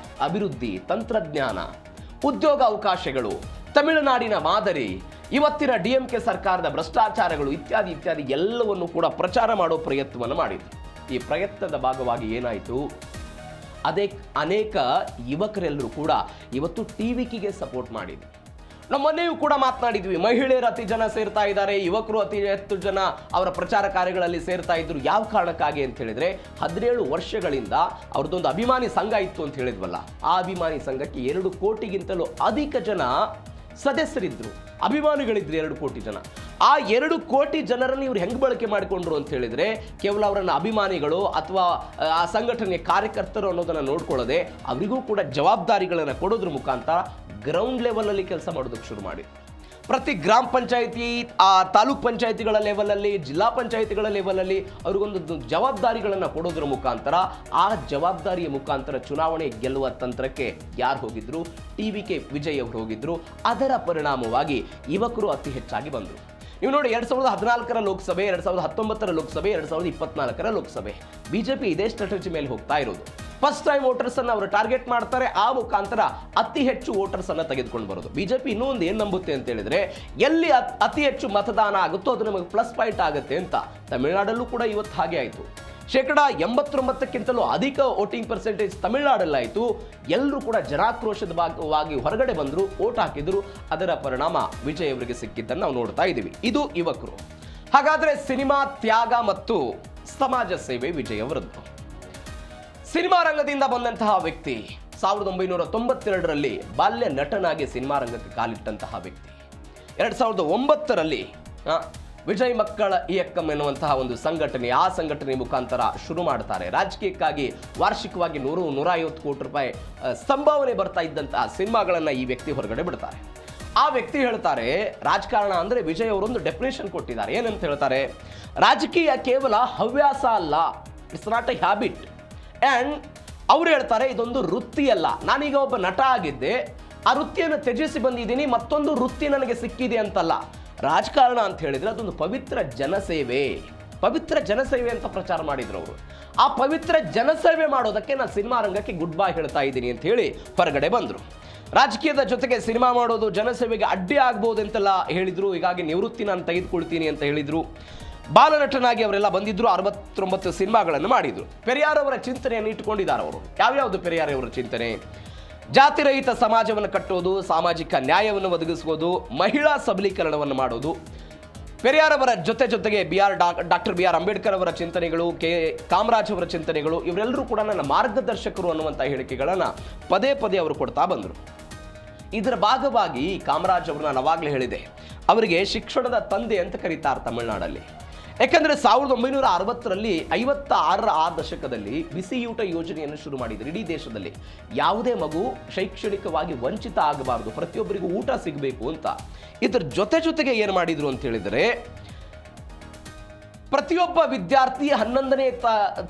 ಅಭಿವೃದ್ಧಿ, ತಂತ್ರಜ್ಞಾನ, ಉದ್ಯೋಗ ಅವಕಾಶಗಳು, ತಮಿಳುನಾಡಿನ ಮಾದರಿ, ಇವತ್ತಿನ DMK ಸರ್ಕಾರದ ಭ್ರಷ್ಟಾಚಾರಗಳು ಇತ್ಯಾದಿ ಎಲ್ಲವನ್ನು ಕೂಡ ಪ್ರಚಾರ ಮಾಡೋ ಪ್ರಯತ್ನವನ್ನು ಮಾಡಿದ್ರು. ಈ ಪ್ರಯತ್ನದ ಭಾಗವಾಗಿ ಏನಾಯಿತು? ಅನೇಕ ಯುವಕರೆಲ್ಲರೂ ಕೂಡ ಇವತ್ತು TVKಗೆ ಸಪೋರ್ಟ್ ಮಾಡಿದ್ರು. ನಮ್ಮ ಮನೆಯೂ ಕೂಡ ಮಾತನಾಡಿದ್ವಿ, ಮಹಿಳೆಯರು ಅತಿ ಜನ ಸೇರ್ತಾ ಇದ್ದಾರೆ, ಯುವಕರು ಅತಿ ಹೆಚ್ಚು ಜನ ಅವರ ಪ್ರಚಾರ ಕಾರ್ಯಗಳಲ್ಲಿ ಸೇರ್ತಾ ಇದ್ರು. ಯಾವ ಕಾರಣಕ್ಕಾಗಿ ಅಂತ ಹೇಳಿದ್ರೆ, 17 ವರ್ಷಗಳಿಂದ ಅವ್ರದ್ದೊಂದು ಅಭಿಮಾನಿ ಸಂಘ ಇತ್ತು ಅಂತ ಹೇಳಿದ್ವಲ್ಲ, ಆ ಅಭಿಮಾನಿ ಸಂಘಕ್ಕೆ 2 ಕೋಟಿಗಿಂತಲೂ ಅಧಿಕ ಜನ ಸದಸ್ಯರಿದ್ರು, ಅಭಿಮಾನಿಗಳಿದ್ರು 2 ಕೋಟಿ ಜನ. ಆ 2 ಕೋಟಿ ಜನರನ್ನು ಇವರು ಹೆಂಗೆ ಬಳಕೆ ಮಾಡಿಕೊಂಡ್ರು ಅಂತ ಹೇಳಿದ್ರೆ, ಕೇವಲ ಅವರನ್ನ ಅಭಿಮಾನಿಗಳು ಅಥವಾ ಆ ಸಂಘಟನೆಯ ಕಾರ್ಯಕರ್ತರು ಅನ್ನೋದನ್ನ ನೋಡ್ಕೊಳ್ಳದೆ ಅವರಿಗೂ ಕೂಡ ಜವಾಬ್ದಾರಿಗಳನ್ನು ಕೊಡೋದ್ರ ಮುಖಾಂತರ ಗ್ರೌಂಡ್ ಲೆವೆಲ್ ಅಲ್ಲಿ ಕೆಲಸ ಮಾಡೋದಕ್ಕೆ ಶುರು ಮಾಡಿ. ಪ್ರತಿ ಗ್ರಾಮ ಪಂಚಾಯಿತಿ, ತಾಲೂಕ್ ಪಂಚಾಯಿತಿಗಳ ಲೆವೆಲಲ್ಲಿ, ಜಿಲ್ಲಾ ಪಂಚಾಯಿತಿಗಳ ಲೆವೆಲಲ್ಲಿ ಅವ್ರಿಗೊಂದು ಜವಾಬ್ದಾರಿಗಳನ್ನು ಕೊಡೋದ್ರ ಮುಖಾಂತರ, ಆ ಜವಾಬ್ದಾರಿಯ ಮುಖಾಂತರ ಚುನಾವಣೆ ಗೆಲ್ಲುವ ತಂತ್ರಕ್ಕೆ ಯಾರು ಹೋಗಿದ್ರು? TVK ವಿಜಯ್ ಅವರು ಹೋಗಿದ್ರು. ಅದರ ಪರಿಣಾಮವಾಗಿ ಯುವಕರು ಅತಿ ಹೆಚ್ಚಾಗಿ ಬಂದರು. ನೀವು ನೋಡಿ, 2014ರ ಲೋಕಸಭೆ, 2019ರ ಲೋಕಸಭೆ, 2024ರ ಲೋಕಸಭೆ, ಬಿಜೆಪಿ ಇದೇ ಸ್ಟ್ರಾಟಜಿ ಮೇಲೆ ಹೋಗ್ತಾ ಇರೋದು. ಫಸ್ಟ್ ಟೈಮ್ ವೋಟರ್ಸ್ ಅನ್ನು ಅವರು ಟಾರ್ಗೆಟ್ ಮಾಡ್ತಾರೆ, ಆ ಮುಖಾಂತರ ಅತಿ ಹೆಚ್ಚು ವೋಟರ್ಸ್ ಅನ್ನ ತೆಗೆದುಕೊಂಡು ಬರೋದು. ಬಿಜೆಪಿ ಇನ್ನೂ ಒಂದು ಏನ್ ನಂಬುತ್ತೆ ಅಂತ ಹೇಳಿದ್ರೆ, ಎಲ್ಲಿ ಅತಿ ಹೆಚ್ಚು ಮತದಾನ ಆಗುತ್ತೋ ಅದು ನಮಗೆ ಪ್ಲಸ್ ಪಾಯಿಂಟ್ ಆಗುತ್ತೆ ಅಂತ. ತಮಿಳುನಾಡಲ್ಲೂ ಕೂಡ ಇವತ್ತು ಹಾಗೆ ಆಯಿತು. 89%ಕ್ಕಿಂತಲೂ ಅಧಿಕ ವೋಟಿಂಗ್ ಪರ್ಸೆಂಟೇಜ್ ತಮಿಳುನಾಡಲ್ಲಾಯಿತು. ಎಲ್ಲರೂ ಕೂಡ ಜನಾಕ್ರೋಶದ ಭಾಗವಾಗಿ ಹೊರಗಡೆ ಬಂದರು, ವೋಟ್ ಹಾಕಿದ್ರು. ಅದರ ಪರಿಣಾಮ ವಿಜಯ್ ಅವರಿಗೆ ಸಿಕ್ಕಿದ್ದನ್ನು ನಾವು ನೋಡ್ತಾ ಇದ್ದೀವಿ. ಇದು ಯುವಕರು. ಹಾಗಾದ್ರೆ ಸಿನಿಮಾ ತ್ಯಾಗ ಮತ್ತು ಸಮಾಜ ಸೇವೆ ವಿಜಯ್ ಅವರದ್ದು. ಸಿನಿಮಾ ರಂಗದಿಂದ ಬಂದಂತಹ ವ್ಯಕ್ತಿ, 1992ರಲ್ಲಿ ಬಾಲ್ಯ ನಟನಾಗಿ ಸಿನಿಮಾ ರಂಗಕ್ಕೆ ಕಾಲಿಟ್ಟಂತಹ ವ್ಯಕ್ತಿ. 2009ರಲ್ಲಿ ವಿಜಯ್ ಮಕ್ಕಳ ಇಯಕ್ಕಂ ಎನ್ನುವಂತಹ ಒಂದು ಸಂಘಟನೆ, ಆ ಸಂಘಟನೆ ಮುಖಾಂತರ ಶುರು ಮಾಡ್ತಾರೆ. ರಾಜಕೀಯಕ್ಕಾಗಿ ವಾರ್ಷಿಕವಾಗಿ 100-150 ಕೋಟಿ ರೂಪಾಯಿ ಸಂಭಾವನೆ ಬರ್ತಾ ಇದ್ದಂತಹ ಸಿನಿಮಾಗಳನ್ನು ಈ ವ್ಯಕ್ತಿ ಹೊರಗಡೆ ಬಿಡ್ತಾರೆ. ಆ ವ್ಯಕ್ತಿ ಹೇಳ್ತಾರೆ, ರಾಜಕಾರಣ ಅಂದರೆ ವಿಜಯ್ ಅವರೊಂದು ಡೆಫಿನೇಷನ್ ಕೊಟ್ಟಿದ್ದಾರೆ. ಏನಂತ ಹೇಳ್ತಾರೆ? ರಾಜಕೀಯ ಕೇವಲ ಹವ್ಯಾಸ ಅಲ್ಲ, it's not A habit. And ಅವ್ರು ಹೇಳ್ತಾರೆ, ಇದೊಂದು ವೃತ್ತಿ ಅಲ್ಲ. ನಾನೀಗ ಒಬ್ಬ ನಟ ಆಗಿದ್ದೆ, ಆ ವೃತ್ತಿಯನ್ನು ತ್ಯಜಿಸಿ ಬಂದಿದ್ದೀನಿ, ಮತ್ತೊಂದು ವೃತ್ತಿ ನನಗೆ ಸಿಕ್ಕಿದೆ ಅಂತಲ್ಲ. ರಾಜಕಾರಣ ಅಂತ ಹೇಳಿದ್ರೆ ಅದೊಂದು ಪವಿತ್ರ ಜನಸೇವೆ, ಪವಿತ್ರ ಜನಸೇವೆ ಅಂತ ಪ್ರಚಾರ ಮಾಡಿದ್ರು ಅವರು. ಆ ಪವಿತ್ರ ಜನಸೇವೆ ಮಾಡೋದಕ್ಕೆ ನಾನು ಸಿನಿಮಾ ರಂಗಕ್ಕೆ ಗುಡ್ ಬೈ ಹೇಳ್ತಾ ಇದ್ದೀನಿ ಅಂತ ಹೇಳಿ ಹೊರಗಡೆ ಬಂದರು. ರಾಜಕೀಯದ ಜೊತೆಗೆ ಸಿನಿಮಾ ಮಾಡೋದು ಜನಸೇವೆಗೆ ಅಡ್ಡಿ ಆಗ್ಬೋದು ಅಂತೆಲ್ಲ ಹೇಳಿದ್ರು. ಹೀಗಾಗಿ ನಿವೃತ್ತಿ ನಾನು ತೆಗೆದುಕೊಳ್ತೀನಿ ಅಂತ ಹೇಳಿದ್ರು. ಬಾಲನಟನಾಗಿ ಅವರೆಲ್ಲ ಬಂದಿದ್ರು. 69 ಸಿನಿಮಾಗಳನ್ನು ಮಾಡಿದ್ರು. ಪೆರಿಯಾರ್ ಅವರ ಚಿಂತನೆಯನ್ನು ಇಟ್ಟುಕೊಂಡಿದ್ದಾರೆ ಅವರು. ಯಾವ್ಯಾವುದು ಪೆರಿಯಾರ್ ಅವರ ಚಿಂತನೆ? ಜಾತಿರಹಿತ ಸಮಾಜವನ್ನು ಕಟ್ಟೋದು, ಸಾಮಾಜಿಕ ನ್ಯಾಯವನ್ನು ಒದಗಿಸುವುದು, ಮಹಿಳಾ ಸಬಲೀಕರಣವನ್ನು ಮಾಡೋದು. ಪೆರಿಯಾರ್ ಅವರ ಜೊತೆಗೆ ಡಾಕ್ಟರ್ ಬಿ ಆರ್ ಅಂಬೇಡ್ಕರ್ ಅವರ ಚಿಂತನೆಗಳು, ಕಾಮರಾಜ್ ಅವರ ಚಿಂತನೆಗಳು, ಇವರೆಲ್ಲರೂ ಕೂಡ ನನ್ನ ಮಾರ್ಗದರ್ಶಕರು ಅನ್ನುವಂಥ ಹೇಳಿಕೆಗಳನ್ನು ಪದೇ ಪದೇ ಅವರು ಕೊಡ್ತಾ ಬಂದರು. ಇದರ ಭಾಗವಾಗಿ ಕಾಮರಾಜ್ ಅವರು, ನಾನು ಅವಾಗಲೇ ಹೇಳಿದೆ, ಅವರಿಗೆ ಶಿಕ್ಷಣದ ತಂದೆ ಅಂತ ಕರೀತಾರೆ ತಮಿಳುನಾಡಲ್ಲಿ. ಯಾಕಂದರೆ 1960ರಲ್ಲಿ 56ರ ಆ ದಶಕದಲ್ಲಿ ಬಿಸಿಯೂಟ ಯೋಜನೆಯನ್ನು ಶುರು ಮಾಡಿದ್ರು. ಇಡೀ ದೇಶದಲ್ಲಿ ಯಾವುದೇ ಮಗು ಶೈಕ್ಷಣಿಕವಾಗಿ ವಂಚಿತ ಆಗಬಾರದು, ಪ್ರತಿಯೊಬ್ಬರಿಗೂ ಊಟ ಸಿಗಬೇಕು ಅಂತ. ಇದರ ಜೊತೆಗೆ ಏನು ಮಾಡಿದ್ರು ಅಂತ ಹೇಳಿದರೆ, ಪ್ರತಿಯೊಬ್ಬ ವಿದ್ಯಾರ್ಥಿ 11ನೇ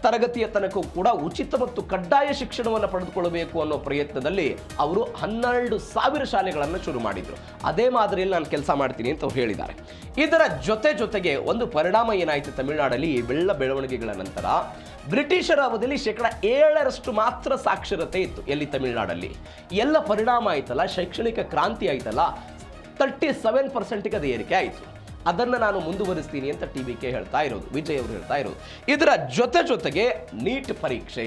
ತರಗತಿಯ ತನಕ ಕೂಡ ಉಚಿತ ಮತ್ತು ಕಡ್ಡಾಯ ಶಿಕ್ಷಣವನ್ನು ಪಡೆದುಕೊಳ್ಳಬೇಕು ಅನ್ನೋ ಪ್ರಯತ್ನದಲ್ಲಿ ಅವರು 12,000 ಶಾಲೆಗಳನ್ನು ಶುರು ಮಾಡಿದರು. ಅದೇ ಮಾದರಿಯಲ್ಲಿ ನಾನು ಕೆಲಸ ಮಾಡ್ತೀನಿ ಅಂತ ಅವ್ರು ಹೇಳಿದ್ದಾರೆ. ಇದರ ಜೊತೆಗೆ ಒಂದು ಪರಿಣಾಮ ಏನಾಯಿತು ತಮಿಳುನಾಡಲ್ಲಿ, ಈ ಬೆಳವಣಿಗೆಗಳ ನಂತರ ಬ್ರಿಟಿಷರ ಅವಧಿಯಲ್ಲಿ 7% ಮಾತ್ರ ಸಾಕ್ಷರತೆ ಇತ್ತು. ಎಲ್ಲಿ? ತಮಿಳುನಾಡಲ್ಲಿ. ಎಲ್ಲ ಪರಿಣಾಮ ಆಯ್ತಲ್ಲ, ಶೈಕ್ಷಣಿಕ ಕ್ರಾಂತಿ ಆಯ್ತಲ್ಲ, 37%ಗೆ ಅದು ಏರಿಕೆ ಆಯಿತು. ಅದನ್ನು ನಾನು ಮುಂದುವರಿಸ್ತೀನಿ ಅಂತ TVK ಹೇಳ್ತಾ ಇರೋದು, ವಿಜಯ್ ಅವರು ಹೇಳ್ತಾ ಇರೋದು. ಇದರ ಜೊತೆಗೆ ನೀಟ್ ಪರೀಕ್ಷೆ.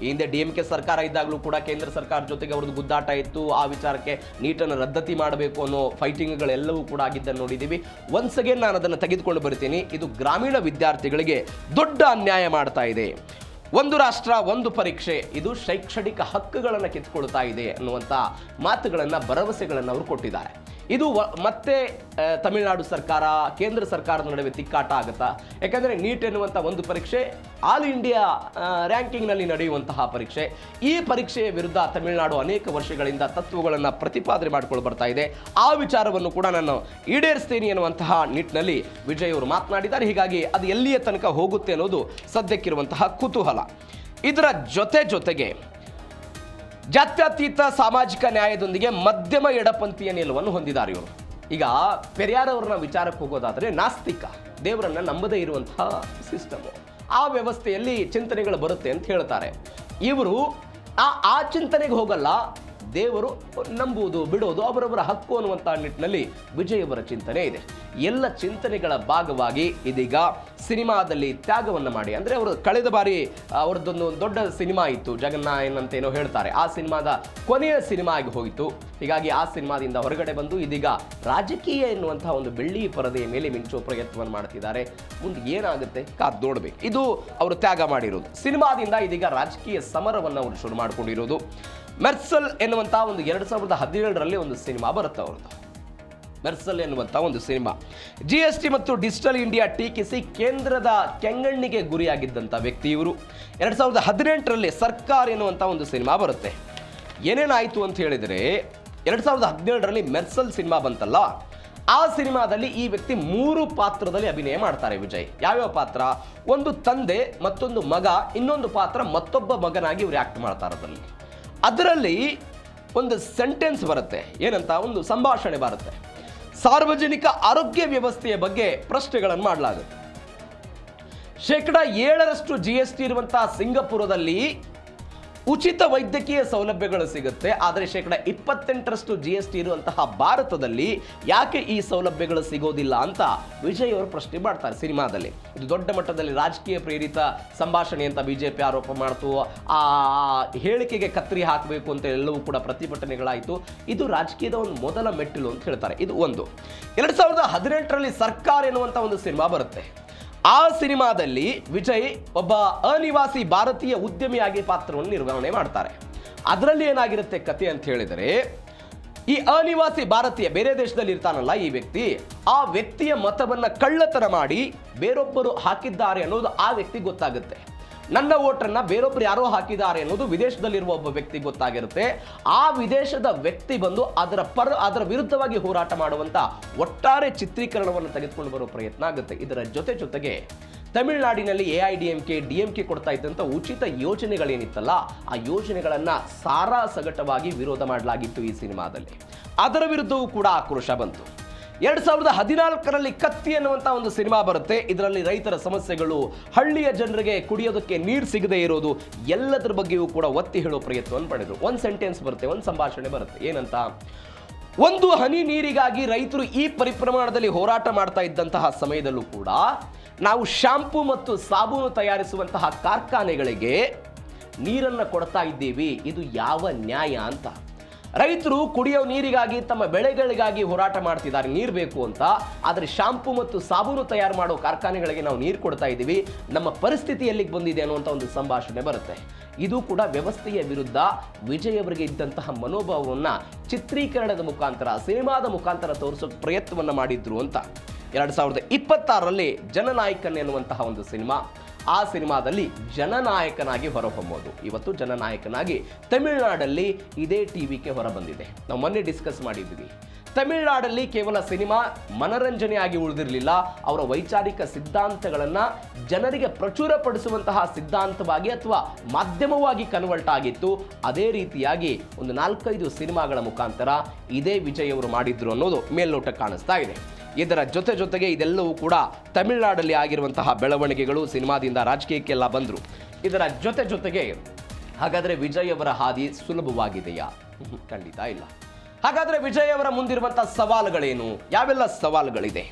ಈ ಹಿಂದೆ DMK ಸರ್ಕಾರ ಇದ್ದಾಗಲೂ ಕೂಡ ಕೇಂದ್ರ ಸರ್ಕಾರ ಜೊತೆಗೆ ಅವ್ರದ್ದು ಗುದ್ದಾಟ ಇತ್ತು. ಆ ವಿಚಾರಕ್ಕೆ ನೀಟನ್ನು ರದ್ದತಿ ಮಾಡಬೇಕು ಅನ್ನೋ ಫೈಟಿಂಗ್ಗಳೆಲ್ಲವೂ ಕೂಡ ಆಗಿದ್ದನ್ನು ನೋಡಿದ್ದೀವಿ. ಒನ್ಸ್ ಅಗೇನ್ ನಾನು ಅದನ್ನು ತೆಗೆದುಕೊಂಡು ಬರ್ತೀನಿ. ಇದು ಗ್ರಾಮೀಣ ವಿದ್ಯಾರ್ಥಿಗಳಿಗೆ ದೊಡ್ಡ ಅನ್ಯಾಯ ಮಾಡ್ತಾ ಇದೆ. ಒಂದು ರಾಷ್ಟ್ರ ಒಂದು ಪರೀಕ್ಷೆ, ಇದು ಶೈಕ್ಷಣಿಕ ಹಕ್ಕುಗಳನ್ನು ಕಿತ್ಕೊಳ್ತಾ ಇದೆ ಅನ್ನುವಂಥ ಮಾತುಗಳನ್ನು, ಭರವಸೆಗಳನ್ನು ಅವರು ಕೊಟ್ಟಿದ್ದಾರೆ. ಇದು ಮತ್ತೆ ತಮಿಳುನಾಡು ಸರ್ಕಾರ, ಕೇಂದ್ರ ಸರ್ಕಾರದ ನಡುವೆ ತಿಕ್ಕಾಟ ಆಗುತ್ತಾ? ಯಾಕಂದರೆ ನೀಟ್ ಎನ್ನುವಂಥ ಒಂದು ಪರೀಕ್ಷೆ ಆಲ್ ಇಂಡಿಯಾ ರ್ಯಾಂಕಿಂಗ್ನಲ್ಲಿ ನಡೆಯುವಂತಹ ಪರೀಕ್ಷೆ. ಈ ಪರೀಕ್ಷೆಯ ವಿರುದ್ಧ ತಮಿಳುನಾಡು ಅನೇಕ ವರ್ಷಗಳಿಂದ ತತ್ವಗಳನ್ನು ಪ್ರತಿಪಾದನೆ ಮಾಡಿಕೊಂಡು ಬರ್ತಾ ಇದೆ. ಆ ವಿಚಾರವನ್ನು ಕೂಡ ನಾನು ಈಡೇರಿಸ್ತೀನಿ ಎನ್ನುವಂತಹ ನಿಟ್ಟಿನಲ್ಲಿ ವಿಜಯ್ ಅವರು ಮಾತನಾಡಿದ್ದಾರೆ. ಹೀಗಾಗಿ ಅದು ಎಲ್ಲಿಯ ತನಕ ಹೋಗುತ್ತೆ ಅನ್ನೋದು ಸದ್ಯಕ್ಕಿರುವಂತಹ ಕುತೂಹಲ. ಇದರ ಜೊತೆಗೆ ಜಾತ್ಯತೀತ ಸಾಮಾಜಿಕ ನ್ಯಾಯದೊಂದಿಗೆ ಮಧ್ಯಮ ಎಡಪಂಥೀಯ ನಿಲುವನ್ನು ಹೊಂದಿದ್ದಾರೆ ಇವರು. ಈಗ ಪೆರಿಯಾರ್ ಅವರನ್ನ ವಿಚಾರಕ್ಕೆ ಹೋಗೋದಾದರೆ, ನಾಸ್ತಿಕ, ದೇವರನ್ನ ನಂಬದೇ ಇರುವಂತಹ ಸಿಸ್ಟಮು, ಆ ವ್ಯವಸ್ಥೆಯಲ್ಲಿ ಚಿಂತನೆಗಳು ಬರುತ್ತೆ ಅಂತ ಹೇಳ್ತಾರೆ. ಇವರು ಆ ಚಿಂತನೆಗೆ ಹೋಗಲ್ಲ. ದೇವರು ನಂಬುವುದು ಬಿಡೋದು ಅವರವರ ಹಕ್ಕು ಅನ್ನುವಂಥ ನಿಟ್ಟಿನಲ್ಲಿ ವಿಜಯ್ ಅವರ ಚಿಂತನೆ ಇದೆ. ಎಲ್ಲ ಚಿಂತನೆಗಳ ಭಾಗವಾಗಿ ಇದೀಗ ಸಿನಿಮಾದಲ್ಲಿ ತ್ಯಾಗವನ್ನು ಮಾಡಿ, ಅಂದರೆ ಅವರು ಕಳೆದ ಬಾರಿ ಅವ್ರದ್ದೊಂದು ದೊಡ್ಡ ಸಿನಿಮಾ ಇತ್ತು, ಜಗನ್ನಾಯನ್ ಅಂತೇನೋ ಹೇಳ್ತಾರೆ, ಆ ಸಿನಿಮಾದ ಕೊನೆಯ ಸಿನಿಮಾ ಆಗಿ ಹೋಯಿತು. ಹೀಗಾಗಿ ಆ ಸಿನಿಮಾದಿಂದ ಹೊರಗಡೆ ಬಂದು ಇದೀಗ ರಾಜಕೀಯ ಎನ್ನುವಂತಹ ಒಂದು ಬೆಳ್ಳಿ ಪರದೆಯ ಮೇಲೆ ಮಿಂಚುವ ಪ್ರಯತ್ನವನ್ನು ಮಾಡ್ತಿದ್ದಾರೆ. ಮುಂದೆ ಏನಾಗುತ್ತೆ ಕಾದು ನೋಡಬೇಕು. ಇದು ಅವರು ತ್ಯಾಗ ಮಾಡಿರೋದು. ಸಿನಿಮಾದಿಂದ ಇದೀಗ ರಾಜಕೀಯ ಸಮರವನ್ನು ಅವರು ಶುರು ಮಾಡಿಕೊಂಡಿರೋದು. ಮೆರ್ಸಲ್ ಎನ್ನುವಂಥ ಒಂದು 2017ರಲ್ಲಿ ಒಂದು ಸಿನಿಮಾ ಬರುತ್ತೆ ಅವ್ರದ್ದು. ಮೆರ್ಸಲ್ ಎನ್ನುವಂಥ ಒಂದು ಸಿನಿಮಾ GST ಮತ್ತು ಡಿಜಿಟಲ್ ಇಂಡಿಯಾ ಟೀಕಿಸಿ ಕೇಂದ್ರದ ಕೆಂಗಣ್ಣಿಗೆ ಗುರಿಯಾಗಿದ್ದಂಥ ವ್ಯಕ್ತಿ ಇವರು. 2018ರಲ್ಲಿ ಸರ್ಕಾರ್ ಎನ್ನುವಂಥ ಒಂದು ಸಿನಿಮಾ ಬರುತ್ತೆ. ಏನೇನಾಯಿತು ಅಂತ ಹೇಳಿದರೆ, 2017ರಲ್ಲಿ ಮೆರ್ಸಲ್ ಸಿನಿಮಾ ಬಂತಲ್ಲ, ಆ ಸಿನಿಮಾದಲ್ಲಿ ಈ ವ್ಯಕ್ತಿ 3 ಪಾತ್ರದಲ್ಲಿ ಅಭಿನಯ ಮಾಡ್ತಾರೆ ವಿಜಯ್. ಯಾವ್ಯಾವ ಪಾತ್ರ? ಒಂದು ತಂದೆ, ಮತ್ತೊಂದು ಮಗ, ಇನ್ನೊಂದು ಪಾತ್ರ ಮತ್ತೊಬ್ಬ ಮಗನಾಗಿ ಇವ್ರು ಆಕ್ಟ್ ಮಾಡ್ತಾರೆ. ಅದರಲ್ಲಿ ಒಂದು ಸೆಂಟೆನ್ಸ್ ಬರುತ್ತೆ, ಏನಂತ ಒಂದು ಸಂಭಾಷಣೆ ಬರುತ್ತೆ. ಸಾರ್ವಜನಿಕ ಆರೋಗ್ಯ ವ್ಯವಸ್ಥೆಯ ಬಗ್ಗೆ ಪ್ರಶ್ನೆಗಳನ್ನು ಮಾಡಲಾಗುತ್ತೆ. 7% GST ಇರುವಂತಹ ಸಿಂಗಪುರದಲ್ಲಿ ಉಚಿತ ವೈದ್ಯಕೀಯ ಸೌಲಭ್ಯಗಳು ಸಿಗುತ್ತೆ. ಆದರೆ 28% GST ಇರುವಂತಹ ಭಾರತದಲ್ಲಿ ಯಾಕೆ ಈ ಸೌಲಭ್ಯಗಳು ಸಿಗೋದಿಲ್ಲ ಅಂತ ವಿಜಯ್ ಅವರು ಪ್ರಶ್ನೆ ಮಾಡ್ತಾರೆ ಸಿನಿಮಾದಲ್ಲಿ. ಇದು ದೊಡ್ಡ ಮಟ್ಟದಲ್ಲಿ ರಾಜಕೀಯ ಪ್ರೇರಿತ ಸಂಭಾಷಣೆ ಅಂತ ಬಿಜೆಪಿ ಆರೋಪ ಮಾಡ್ತು. ಆ ಹೇಳಿಕೆಗೆ ಕತ್ತರಿ ಹಾಕಬೇಕು ಅಂತ ಎಲ್ಲವೂ ಕೂಡ ಪ್ರತಿಭಟನೆಗಳಾಯಿತು. ಇದು ರಾಜಕೀಯದ ಒಂದು ಮೊದಲ ಮೆಟ್ಟಿಲು ಅಂತ ಹೇಳ್ತಾರೆ. ಇದು ಒಂದು. 2018ರಲ್ಲಿ ಸರ್ಕಾರ ಎನ್ನುವಂಥ ಒಂದು ಸಿನಿಮಾ ಬರುತ್ತೆ. ಆ ಸಿನಿಮಾದಲ್ಲಿ ವಿಜಯ್ ಒಬ್ಬ ಅನಿವಾಸಿ ಭಾರತೀಯ ಉದ್ಯಮಿಯಾಗಿ ಪಾತ್ರವನ್ನು ನಿರ್ವಹಣೆ ಮಾಡ್ತಾರೆ. ಅದರಲ್ಲಿ ಏನಾಗಿರುತ್ತೆ ಕಥೆ ಅಂತ ಹೇಳಿದರೆ, ಈ ಅನಿವಾಸಿ ಭಾರತೀಯ ಬೇರೆ ದೇಶದಲ್ಲಿ ಇರ್ತಾನಲ್ಲ ಈ ವ್ಯಕ್ತಿ, ಆ ವ್ಯಕ್ತಿಯ ಮತವನ್ನ ಕಳ್ಳತನ ಮಾಡಿ ಬೇರೊಬ್ಬರು ಹಾಕಿದ್ದಾರೆ ಅನ್ನೋದು ಆ ವ್ಯಕ್ತಿ ಗೊತ್ತಾಗುತ್ತೆ. ನನ್ನ ವೋಟನ್ನು ಬೇರೊಬ್ಬರು ಯಾರೋ ಹಾಕಿದ್ದಾರೆ ಅನ್ನೋದು ವಿದೇಶದಲ್ಲಿರುವ ಒಬ್ಬ ವ್ಯಕ್ತಿ ಗೊತ್ತಾಗಿರುತ್ತೆ. ಆ ವಿದೇಶದ ವ್ಯಕ್ತಿ ಬಂದು ಅದರ ವಿರುದ್ಧವಾಗಿ ಹೋರಾಟ ಮಾಡುವಂತ ಒಟ್ಟಾರೆ ಚಿತ್ರೀಕರಣವನ್ನು ತೆಗೆದುಕೊಂಡು ಬರೋ ಪ್ರಯತ್ನ ಆಗುತ್ತೆ. ಇದರ ಜೊತೆಗೆ ತಮಿಳುನಾಡಿನಲ್ಲಿ AIDMK DMK ಕೊಡ್ತಾ ಇದ್ದಂಥ ಉಚಿತ ಯೋಜನೆಗಳೇನಿತ್ತಲ್ಲ, ಆ ಯೋಜನೆಗಳನ್ನ ಸಾರಾಸಗಟವಾಗಿ ವಿರೋಧ ಮಾಡಲಾಗಿತ್ತು ಈ ಸಿನಿಮಾದಲ್ಲಿ. ಅದರ ವಿರುದ್ಧವೂ ಕೂಡ ಆಕ್ರೋಶ ಬಂತು. 2014ರಲ್ಲಿ ಕತ್ತಿ ಅನ್ನುವಂಥ ಒಂದು ಸಿನಿಮಾ ಬರುತ್ತೆ. ಇದರಲ್ಲಿ ರೈತರ ಸಮಸ್ಯೆಗಳು, ಹಳ್ಳಿಯ ಜನರಿಗೆ ಕುಡಿಯೋದಕ್ಕೆ ನೀರು ಸಿಗದೇ ಇರೋದು, ಎಲ್ಲದರ ಬಗ್ಗೆಯೂ ಕೂಡ ಒತ್ತಿ ಹೇಳೋ ಪ್ರಯತ್ನವನ್ನು ಪಡೆದರು. ಒಂದು ಸೆಂಟೆನ್ಸ್ ಬರುತ್ತೆ, ಒಂದು ಸಂಭಾಷಣೆ ಬರುತ್ತೆ. ಏನಂತ? ಒಂದು ಹನಿ ನೀರಿಗಾಗಿ ರೈತರು ಈ ಪರಿಪ್ರಮಾಣದಲ್ಲಿ ಹೋರಾಟ ಮಾಡ್ತಾ ಇದ್ದಂತಹ ಸಮಯದಲ್ಲೂ ಕೂಡ ನಾವು ಶಾಂಪೂ ಮತ್ತು ಸಾಬೂನು ತಯಾರಿಸುವಂತಹ ಕಾರ್ಖಾನೆಗಳಿಗೆ ನೀರನ್ನು ಕೊಡ್ತಾ ಇದ್ದೀವಿ, ಇದು ಯಾವ ನ್ಯಾಯ ಅಂತ. ರೈತರು ಕುಡಿಯೋ ನೀರಿಗಾಗಿ, ತಮ್ಮ ಬೆಳೆಗಳಿಗಾಗಿ ಹೋರಾಟ ಮಾಡ್ತಿದ್ದಾರೆ, ನೀರು ಬೇಕು ಅಂತ. ಆದರೆ ಶಾಂಪೂ ಮತ್ತು ಸಾಬೂನು ತಯಾರು ಮಾಡೋ ಕಾರ್ಖಾನೆಗಳಿಗೆ ನಾವು ನೀರು ಕೊಡ್ತಾ ಇದ್ದೀವಿ, ನಮ್ಮ ಪರಿಸ್ಥಿತಿ ಎಲ್ಲಿಗೆ ಬಂದಿದೆ ಅನ್ನುವಂಥ ಒಂದು ಸಂಭಾಷಣೆ ಬರುತ್ತೆ. ಇದು ಕೂಡ ವ್ಯವಸ್ಥೆಯ ವಿರುದ್ಧ ವಿಜಯ್ ಅವರಿಗೆ ಇದ್ದಂತಹ ಮನೋಭಾವವನ್ನು ಚಿತ್ರೀಕರಣದ ಮುಖಾಂತರ, ಸಿನಿಮಾದ ಮುಖಾಂತರ ತೋರಿಸೋ ಪ್ರಯತ್ನವನ್ನು ಮಾಡಿದ್ರು ಅಂತ. 2026ರಲ್ಲಿ ಜನನಾಯಕನ್ ಎನ್ನುವಂತಹ ಒಂದು ಸಿನಿಮಾ, ಆ ಸಿನಿಮಾದಲ್ಲಿ ಜನನಾಯಕನಾಗಿ ಹೊರಹೊಮ್ಮೋದು. ಇವತ್ತು ಜನನಾಯಕನಾಗಿ ತಮಿಳುನಾಡಲ್ಲಿ ಇದೇ ಟಿವಿಗೆ ಹೊರಬಂದಿದೆ. ನಾವು ಮೊನ್ನೆ ಡಿಸ್ಕಸ್ ಮಾಡಿದ್ವಿ, ತಮಿಳುನಾಡಲ್ಲಿ ಕೇವಲ ಸಿನಿಮಾ ಮನರಂಜನೆಯಾಗಿ ಉಳಿದಿರಲಿಲ್ಲ, ಅವರ ವೈಚಾರಿಕ ಸಿದ್ಧಾಂತಗಳನ್ನು ಜನರಿಗೆ ಪ್ರಚುರಪಡಿಸುವಂತಹ ಸಿದ್ಧಾಂತವಾಗಿ ಅಥವಾ ಮಾಧ್ಯಮವಾಗಿ ಕನ್ವರ್ಟ್ ಆಗಿತ್ತು. ಅದೇ ರೀತಿಯಾಗಿ ಒಂದು 4-5 ಸಿನಿಮಾಗಳ ಮುಖಾಂತರ ಇದೇ ವಿಜಯ್ ಅವರು ಮಾಡಿದ್ರು ಅನ್ನೋದು ಮೇಲ್ನೋಟಕ್ಕೆ ಕಾಣಿಸ್ತಾ ಇದೆ. ಇದರ ಜೊತೆಗೆ ಇದೆಲ್ಲವೂ ಕೂಡ ತಮಿಳುನಾಡಲ್ಲಿ ಆಗಿರುವಂತಹ ಬೆಳವಣಿಗೆಗಳು, ಸಿನಿಮಾದಿಂದ ರಾಜಕೀಯಕ್ಕೆಲ್ಲ ಬಂದರು. ಇದರ ಜೊತೆಗೆ ಹಾಗಾದರೆ ವಿಜಯ್ ಅವರ ಹಾದಿ ಸುಲಭವಾಗಿದೆಯಾ? ಖಂಡಿತ ಇಲ್ಲ. ಹಾಗಾದರೆ ವಿಜಯ್ ಅವರ ಮುಂದಿರುವಂಥ ಸವಾಲುಗಳೇನು? ಯಾವೆಲ್ಲ ಸವಾಲುಗಳಿದೆ?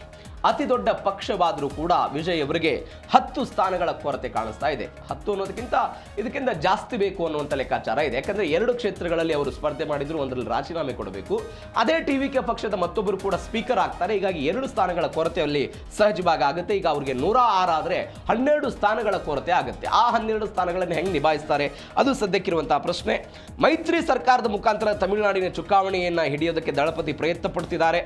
ಅತಿ ದೊಡ್ಡ ಪಕ್ಷವಾದರೂ ಕೂಡ ವಿಜಯ್ ಅವರಿಗೆ 10 ಸ್ಥಾನಗಳ ಕೊರತೆ ಕಾಣಿಸ್ತಾ ಇದೆ. 10 ಅನ್ನೋದಕ್ಕಿಂತ ಇದಕ್ಕಿಂತ ಜಾಸ್ತಿ ಬೇಕು ಅನ್ನುವಂಥ ಲೆಕ್ಕಾಚಾರ ಇದೆ. ಯಾಕಂದರೆ 2 ಕ್ಷೇತ್ರಗಳಲ್ಲಿ ಅವರು ಸ್ಪರ್ಧೆ ಮಾಡಿದ್ರು, ಒಂದರಲ್ಲಿ ರಾಜೀನಾಮೆ ಕೊಡಬೇಕು. ಅದೇ TVK ಪಕ್ಷದ ಮತ್ತೊಬ್ಬರು ಕೂಡ ಸ್ಪೀಕರ್ ಆಗ್ತಾರೆ. ಹೀಗಾಗಿ 2 ಸ್ಥಾನಗಳ ಕೊರತೆಯಲ್ಲಿ ಸಹಜವಾಗಿ ಆಗುತ್ತೆ. ಈಗ ಅವರಿಗೆ 106 ಆದರೆ 12 ಸ್ಥಾನಗಳ ಕೊರತೆ ಆಗುತ್ತೆ. ಆ 12 ಸ್ಥಾನಗಳನ್ನು ಹೆಂಗೆ ನಿಭಾಯಿಸ್ತಾರೆ ಅದು ಸದ್ಯಕ್ಕಿರುವಂತಹ ಪ್ರಶ್ನೆ. ಮೈತ್ರಿ ಸರ್ಕಾರದ ಮುಖಾಂತರ ತಮಿಳುನಾಡಿನ ಚುನಾವಣೆಯನ್ನು ಹಿಡಿಯೋದಕ್ಕೆ ದಳಪತಿ ಪ್ರಯತ್ನ ಪಡ್ತಿದ್ದಾರೆ.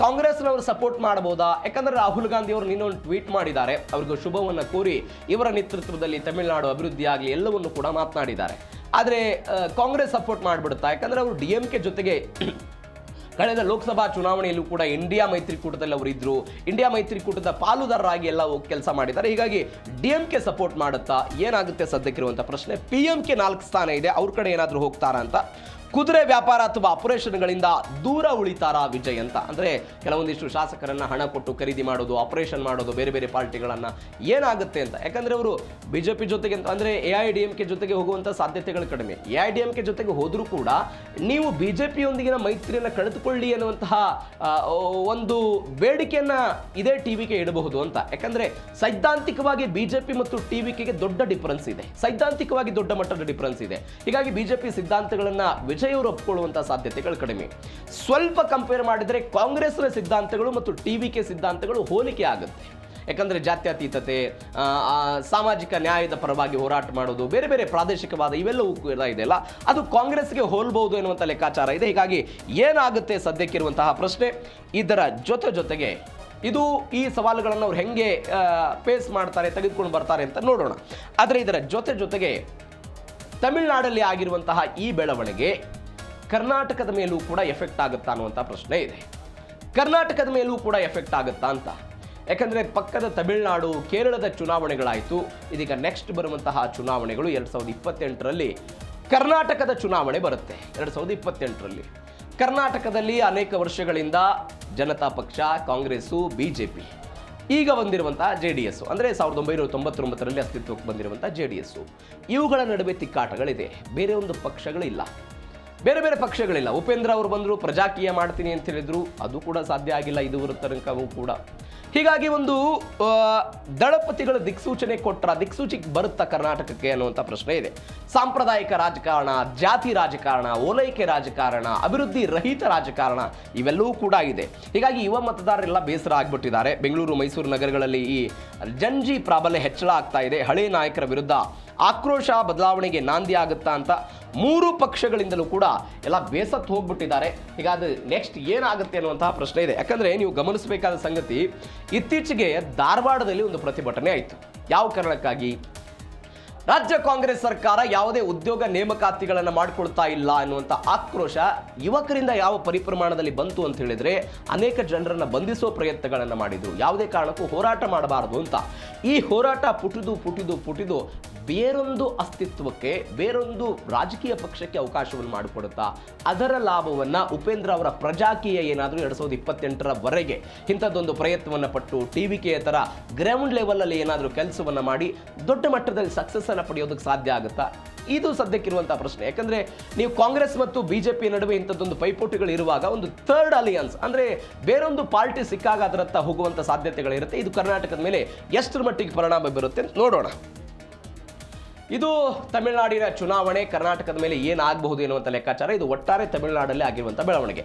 ಕಾಂಗ್ರೆಸ್ನವರು ಸಪೋರ್ಟ್ ಮಾಡಬಹುದಾ? ಯಾಕಂದ್ರೆ ರಾಹುಲ್ ಗಾಂಧಿ ಅವರು ನಿನ್ನೊಂದು ಟ್ವೀಟ್ ಮಾಡಿದ್ದಾರೆ, ಅವ್ರಿಗೆ ಶುಭವನ್ನು ಕೋರಿ ಇವರ ನೇತೃತ್ವದಲ್ಲಿ ತಮಿಳುನಾಡು ಅಭಿವೃದ್ಧಿ ಆಗಲಿ ಎಲ್ಲವನ್ನು ಕೂಡ ಮಾತನಾಡಿದ್ದಾರೆ. ಆದರೆ ಕಾಂಗ್ರೆಸ್ ಸಪೋರ್ಟ್ ಮಾಡಿಬಿಡುತ್ತಾ? ಯಾಕಂದ್ರೆ ಅವರು DMK ಜೊತೆಗೆ ಕಳೆದ ಲೋಕಸಭಾ ಚುನಾವಣೆಯಲ್ಲೂ ಕೂಡ ಇಂಡಿಯಾ ಮೈತ್ರಿಕೂಟದಲ್ಲಿ ಅವರು ಇದ್ರು, ಇಂಡಿಯಾ ಮೈತ್ರಿಕೂಟದ ಪಾಲುದಾರರಾಗಿ ಎಲ್ಲ ಕೆಲಸ ಮಾಡಿದ್ದಾರೆ. ಹೀಗಾಗಿ DMK ಸಪೋರ್ಟ್ ಮಾಡುತ್ತಾ? ಏನಾಗುತ್ತೆ ಸದ್ಯಕ್ಕಿರುವಂಥ ಪ್ರಶ್ನೆ. PMK 4 ಸ್ಥಾನ ಇದೆ, ಅವ್ರ ಕಡೆ ಏನಾದರೂ ಹೋಗ್ತಾರಾ ಅಂತ. ಕುದುರೆ ವ್ಯಾಪಾರ ಅಥವಾ ಆಪರೇಷನ್ಗಳಿಂದ ದೂರ ಉಳಿತಾರಾ ವಿಜಯ್ ಅಂತ? ಅಂದರೆ ಕೆಲವೊಂದಿಷ್ಟು ಶಾಸಕರನ್ನು ಹಣ ಕೊಟ್ಟು ಖರೀದಿ ಮಾಡೋದು, ಆಪರೇಷನ್ ಮಾಡೋದು ಬೇರೆ ಬೇರೆ ಪಾರ್ಟಿಗಳನ್ನು, ಏನಾಗುತ್ತೆ ಅಂತ. ಯಾಕಂದರೆ ಅವರು BJP ಜೊತೆಗೆ ಅಂದರೆ AIDMK ಜೊತೆಗೆ ಹೋಗುವಂಥ ಸಾಧ್ಯತೆಗಳು ಕಡಿಮೆ. AIDMK ಜೊತೆಗೆ ಹೋದರೂ ಕೂಡ ನೀವು BJPಯೊಂದಿಗಿನ ಮೈತ್ರಿಯನ್ನು ಕಳೆದುಕೊಳ್ಳಿ ಅನ್ನುವಂತಹ ಒಂದು ಬೇಡಿಕೆಯನ್ನು ಇದೇ TVK ಇಡಬಹುದು ಅಂತ. ಯಾಕಂದರೆ ಸೈದ್ಧಾಂತಿಕವಾಗಿ BJP ಮತ್ತು TVKಗೆ ದೊಡ್ಡ ಡಿಫರೆನ್ಸ್ ಇದೆ, ಸೈದ್ಧಾಂತಿಕವಾಗಿ ದೊಡ್ಡ ಮಟ್ಟದ ಡಿಫರೆನ್ಸ್ ಇದೆ. ಹೀಗಾಗಿ BJP ಸಿದ್ಧಾಂತಗಳನ್ನು ವಿಜಯ್ ಅವರು ಒಪ್ಪಿಕೊಳ್ಳುವಂಥ ಸಾಧ್ಯತೆಗಳು ಕಡಿಮೆ. ಸ್ವಲ್ಪ ಕಂಪೇರ್ ಮಾಡಿದರೆ ಕಾಂಗ್ರೆಸ್ನ ಸಿದ್ಧಾಂತಗಳು ಮತ್ತು TVK ಸಿದ್ಧಾಂತಗಳು ಹೋಲಿಕೆ ಆಗುತ್ತೆ. ಯಾಕಂದರೆ ಜಾತ್ಯತೀತತೆ, ಸಾಮಾಜಿಕ ನ್ಯಾಯದ ಪರವಾಗಿ ಹೋರಾಟ ಮಾಡೋದು, ಬೇರೆ ಬೇರೆ ಪ್ರಾದೇಶಿಕವಾದ ಇವೆಲ್ಲವೂ ಕೂಡ ಇದೆಯಲ್ಲ, ಅದು ಕಾಂಗ್ರೆಸ್ಗೆ ಹೋಲ್ಬಹುದು ಎನ್ನುವಂಥ ಲೆಕ್ಕಾಚಾರ ಇದೆ. ಹೀಗಾಗಿ ಏನಾಗುತ್ತೆ ಸದ್ಯಕ್ಕಿರುವಂತಹ ಪ್ರಶ್ನೆ. ಇದರ ಜೊತೆಗೆ ಇದು ಈ ಸವಾಲುಗಳನ್ನು ಅವ್ರು ಹೆಂಗೆ ಫೇಸ್ ಮಾಡ್ತಾರೆ, ತೆಗೆದುಕೊಂಡು ಬರ್ತಾರೆ ಅಂತ ನೋಡೋಣ. ಆದರೆ ಇದರ ಜೊತೆಗೆ ತಮಿಳುನಾಡಲ್ಲಿ ಆಗಿರುವಂತಹ ಈ ಬೆಳವಣಿಗೆ ಕರ್ನಾಟಕದ ಮೇಲೂ ಕೂಡ ಎಫೆಕ್ಟ್ ಆಗುತ್ತಾ ಅನ್ನುವಂಥ ಪ್ರಶ್ನೆ ಇದೆ. ಕರ್ನಾಟಕದ ಮೇಲೂ ಕೂಡ ಎಫೆಕ್ಟ್ ಆಗುತ್ತಾ ಅಂತ. ಯಾಕಂದರೆ ಪಕ್ಕದ ತಮಿಳುನಾಡು, ಕೇರಳದ ಚುನಾವಣೆಗಳಾಯಿತು. ಇದೀಗ ನೆಕ್ಸ್ಟ್ ಬರುವಂತಹ ಚುನಾವಣೆಗಳು 2028ರಲ್ಲಿ ಕರ್ನಾಟಕದ ಚುನಾವಣೆ ಬರುತ್ತೆ. 2028ರಲ್ಲಿ ಕರ್ನಾಟಕದಲ್ಲಿ ಅನೇಕ ವರ್ಷಗಳಿಂದ ಜನತಾ ಪಕ್ಷ, ಕಾಂಗ್ರೆಸ್ಸು, BJP, ಈಗ ಬಂದಿರುವಂತಹ JDS, ಅಂದರೆ 1999ರಲ್ಲಿ ಅಸ್ತಿತ್ವಕ್ಕೆ ಬಂದಿರುವಂತಹ JDS, ಇವುಗಳ ನಡುವೆ ತಿಕ್ಕಾಟಗಳಿದೆ. ಬೇರೆ ಒಂದು ಪಕ್ಷಗಳಿಲ್ಲ, ಬೇರೆ ಪಕ್ಷಗಳಿಲ್ಲ. ಉಪೇಂದ್ರ ಅವರು ಬಂದರು, ಪ್ರಜಾಕೀಯ ಮಾಡ್ತೀನಿ ಅಂತ ಹೇಳಿದ್ರು, ಅದು ಕೂಡ ಸಾಧ್ಯ ಆಗಿಲ್ಲ ಇದುವರ ತನಕವೂ ಕೂಡ. ಹೀಗಾಗಿ ಒಂದು ದಳಪತಿಗಳು ದಿಕ್ಸೂಚನೆ ಕೊಟ್ಟರ, ದಿಕ್ಸೂಚಿಗೆ ಬರುತ್ತಾ ಕರ್ನಾಟಕಕ್ಕೆ ಅನ್ನುವಂಥ ಪ್ರಶ್ನೆ ಇದೆ. ಸಾಂಪ್ರದಾಯಿಕ ರಾಜಕಾರಣ, ಜಾತಿ ರಾಜಕಾರಣ, ಓಲೈಕೆ ರಾಜಕಾರಣ, ಅಭಿವೃದ್ಧಿ ರಹಿತ ರಾಜಕಾರಣ ಇವೆಲ್ಲವೂ ಕೂಡ ಇದೆ. ಹೀಗಾಗಿ ಯುವ ಮತದಾರರೆಲ್ಲ ಬೇಸರ ಆಗಿಬಿಟ್ಟಿದ್ದಾರೆ. ಬೆಂಗಳೂರು, ಮೈಸೂರು ನಗರಗಳಲ್ಲಿ ಈ ಜಂಜಿ ಪ್ರಾಬಲ್ಯ ಹೆಚ್ಚಳ ಆಗ್ತಾ ಇದೆ. ಹಳೆ ನಾಯಕರ ವಿರುದ್ಧ ಆಕ್ರೋಶ ಬದಲಾವಣೆಗೆ ನಾಂದಿ ಆಗುತ್ತಾ ಅಂತ ಮೂರು ಪಕ್ಷಗಳಿಂದಲೂ ಕೂಡ ಎಲ್ಲ ಬೇಸತ್ತು ಹೋಗ್ಬಿಟ್ಟಿದ್ದಾರೆ. ಹೀಗಾಗಿ ನೆಕ್ಸ್ಟ್ ಏನಾಗುತ್ತೆ ಅನ್ನುವಂತಹ ಪ್ರಶ್ನೆ ಇದೆ. ಯಾಕಂದರೆ ನೀವು ಗಮನಿಸಬೇಕಾದ ಸಂಗತಿ, ಇತ್ತೀಚೆಗೆ ಧಾರವಾಡದಲ್ಲಿ ಒಂದು ಪ್ರತಿಭಟನೆ ಆಯಿತು. ಯಾವ ಕಾರಣಕ್ಕಾಗಿ? ರಾಜ್ಯ ಕಾಂಗ್ರೆಸ್ ಸರ್ಕಾರ ಯಾವುದೇ ಉದ್ಯೋಗ ನೇಮಕಾತಿಗಳನ್ನು ಮಾಡಿಕೊಳ್ತಾ ಇಲ್ಲ ಅನ್ನುವಂಥ ಆಕ್ರೋಶ ಯುವಕರಿಂದ ಯಾವ ಪರಿಪ್ರಮಾಣದಲ್ಲಿ ಬಂತು ಅಂತ ಹೇಳಿದರೆ, ಅನೇಕ ಜನರನ್ನು ಬಂಧಿಸುವ ಪ್ರಯತ್ನಗಳನ್ನು ಮಾಡಿದರು. ಯಾವುದೇ ಕಾರಣಕ್ಕೂ ಹೋರಾಟ ಮಾಡಬಾರದು ಅಂತ. ಈ ಹೋರಾಟ ಪುಟಿದು ಬೇರೊಂದು ಅಸ್ತಿತ್ವಕ್ಕೆ, ಬೇರೊಂದು ರಾಜಕೀಯ ಪಕ್ಷಕ್ಕೆ ಅವಕಾಶವನ್ನು ಮಾಡಿಕೊಡುತ್ತಾ ಅದರ ಲಾಭವನ್ನು ಉಪೇಂದ್ರ ಅವರ ಪ್ರಜಾಕೀಯ ಏನಾದರೂ 2028ರವರೆಗೆ ಇಂಥದ್ದೊಂದು ಪ್ರಯತ್ನವನ್ನು ಪಟ್ಟು TVK ಥರ ಗ್ರೌಂಡ್ ಲೆವೆಲಲ್ಲಿ ಏನಾದರೂ ಕೆಲಸವನ್ನು ಮಾಡಿ ದೊಡ್ಡ ಮಟ್ಟದಲ್ಲಿ ಸಕ್ಸಸ್ಸನ್ನು ಪಡೆಯೋದಕ್ಕೆ ಸಾಧ್ಯ ಆಗುತ್ತಾ? ಇದು ಸದ್ಯಕ್ಕಿರುವಂಥ ಪ್ರಶ್ನೆ. ಯಾಕಂದರೆ ನೀವು ಕಾಂಗ್ರೆಸ್ ಮತ್ತು BJP ನಡುವೆ ಇಂಥದ್ದೊಂದು ಪೈಪೋಟಿಗಳು ಇರುವಾಗ ಒಂದು ಥರ್ಡ್ ಅಲಿಯನ್ಸ್, ಅಂದರೆ ಬೇರೊಂದು ಪಾರ್ಟಿ ಸಿಕ್ಕಾಗ ಅದರತ್ತ ಹೋಗುವಂಥ ಸಾಧ್ಯತೆಗಳಿರುತ್ತೆ. ಇದು ಕರ್ನಾಟಕದ ಮೇಲೆ ಎಷ್ಟರ ಮಟ್ಟಿಗೆ ಪರಿಣಾಮ ಬೀರುತ್ತೆ ನೋಡೋಣ. ಇದು ತಮಿಳುನಾಡಿನ ಚುನಾವಣೆ ಕರ್ನಾಟಕದ ಮೇಲೆ ಏನಾಗಬಹುದು ಎನ್ನುವಂಥ ಲೆಕ್ಕಾಚಾರ. ಇದು ಒಟ್ಟಾರೆ ತಮಿಳುನಾಡಲ್ಲಿ ಆಗಿರುವಂಥ ಬೆಳವಣಿಗೆ.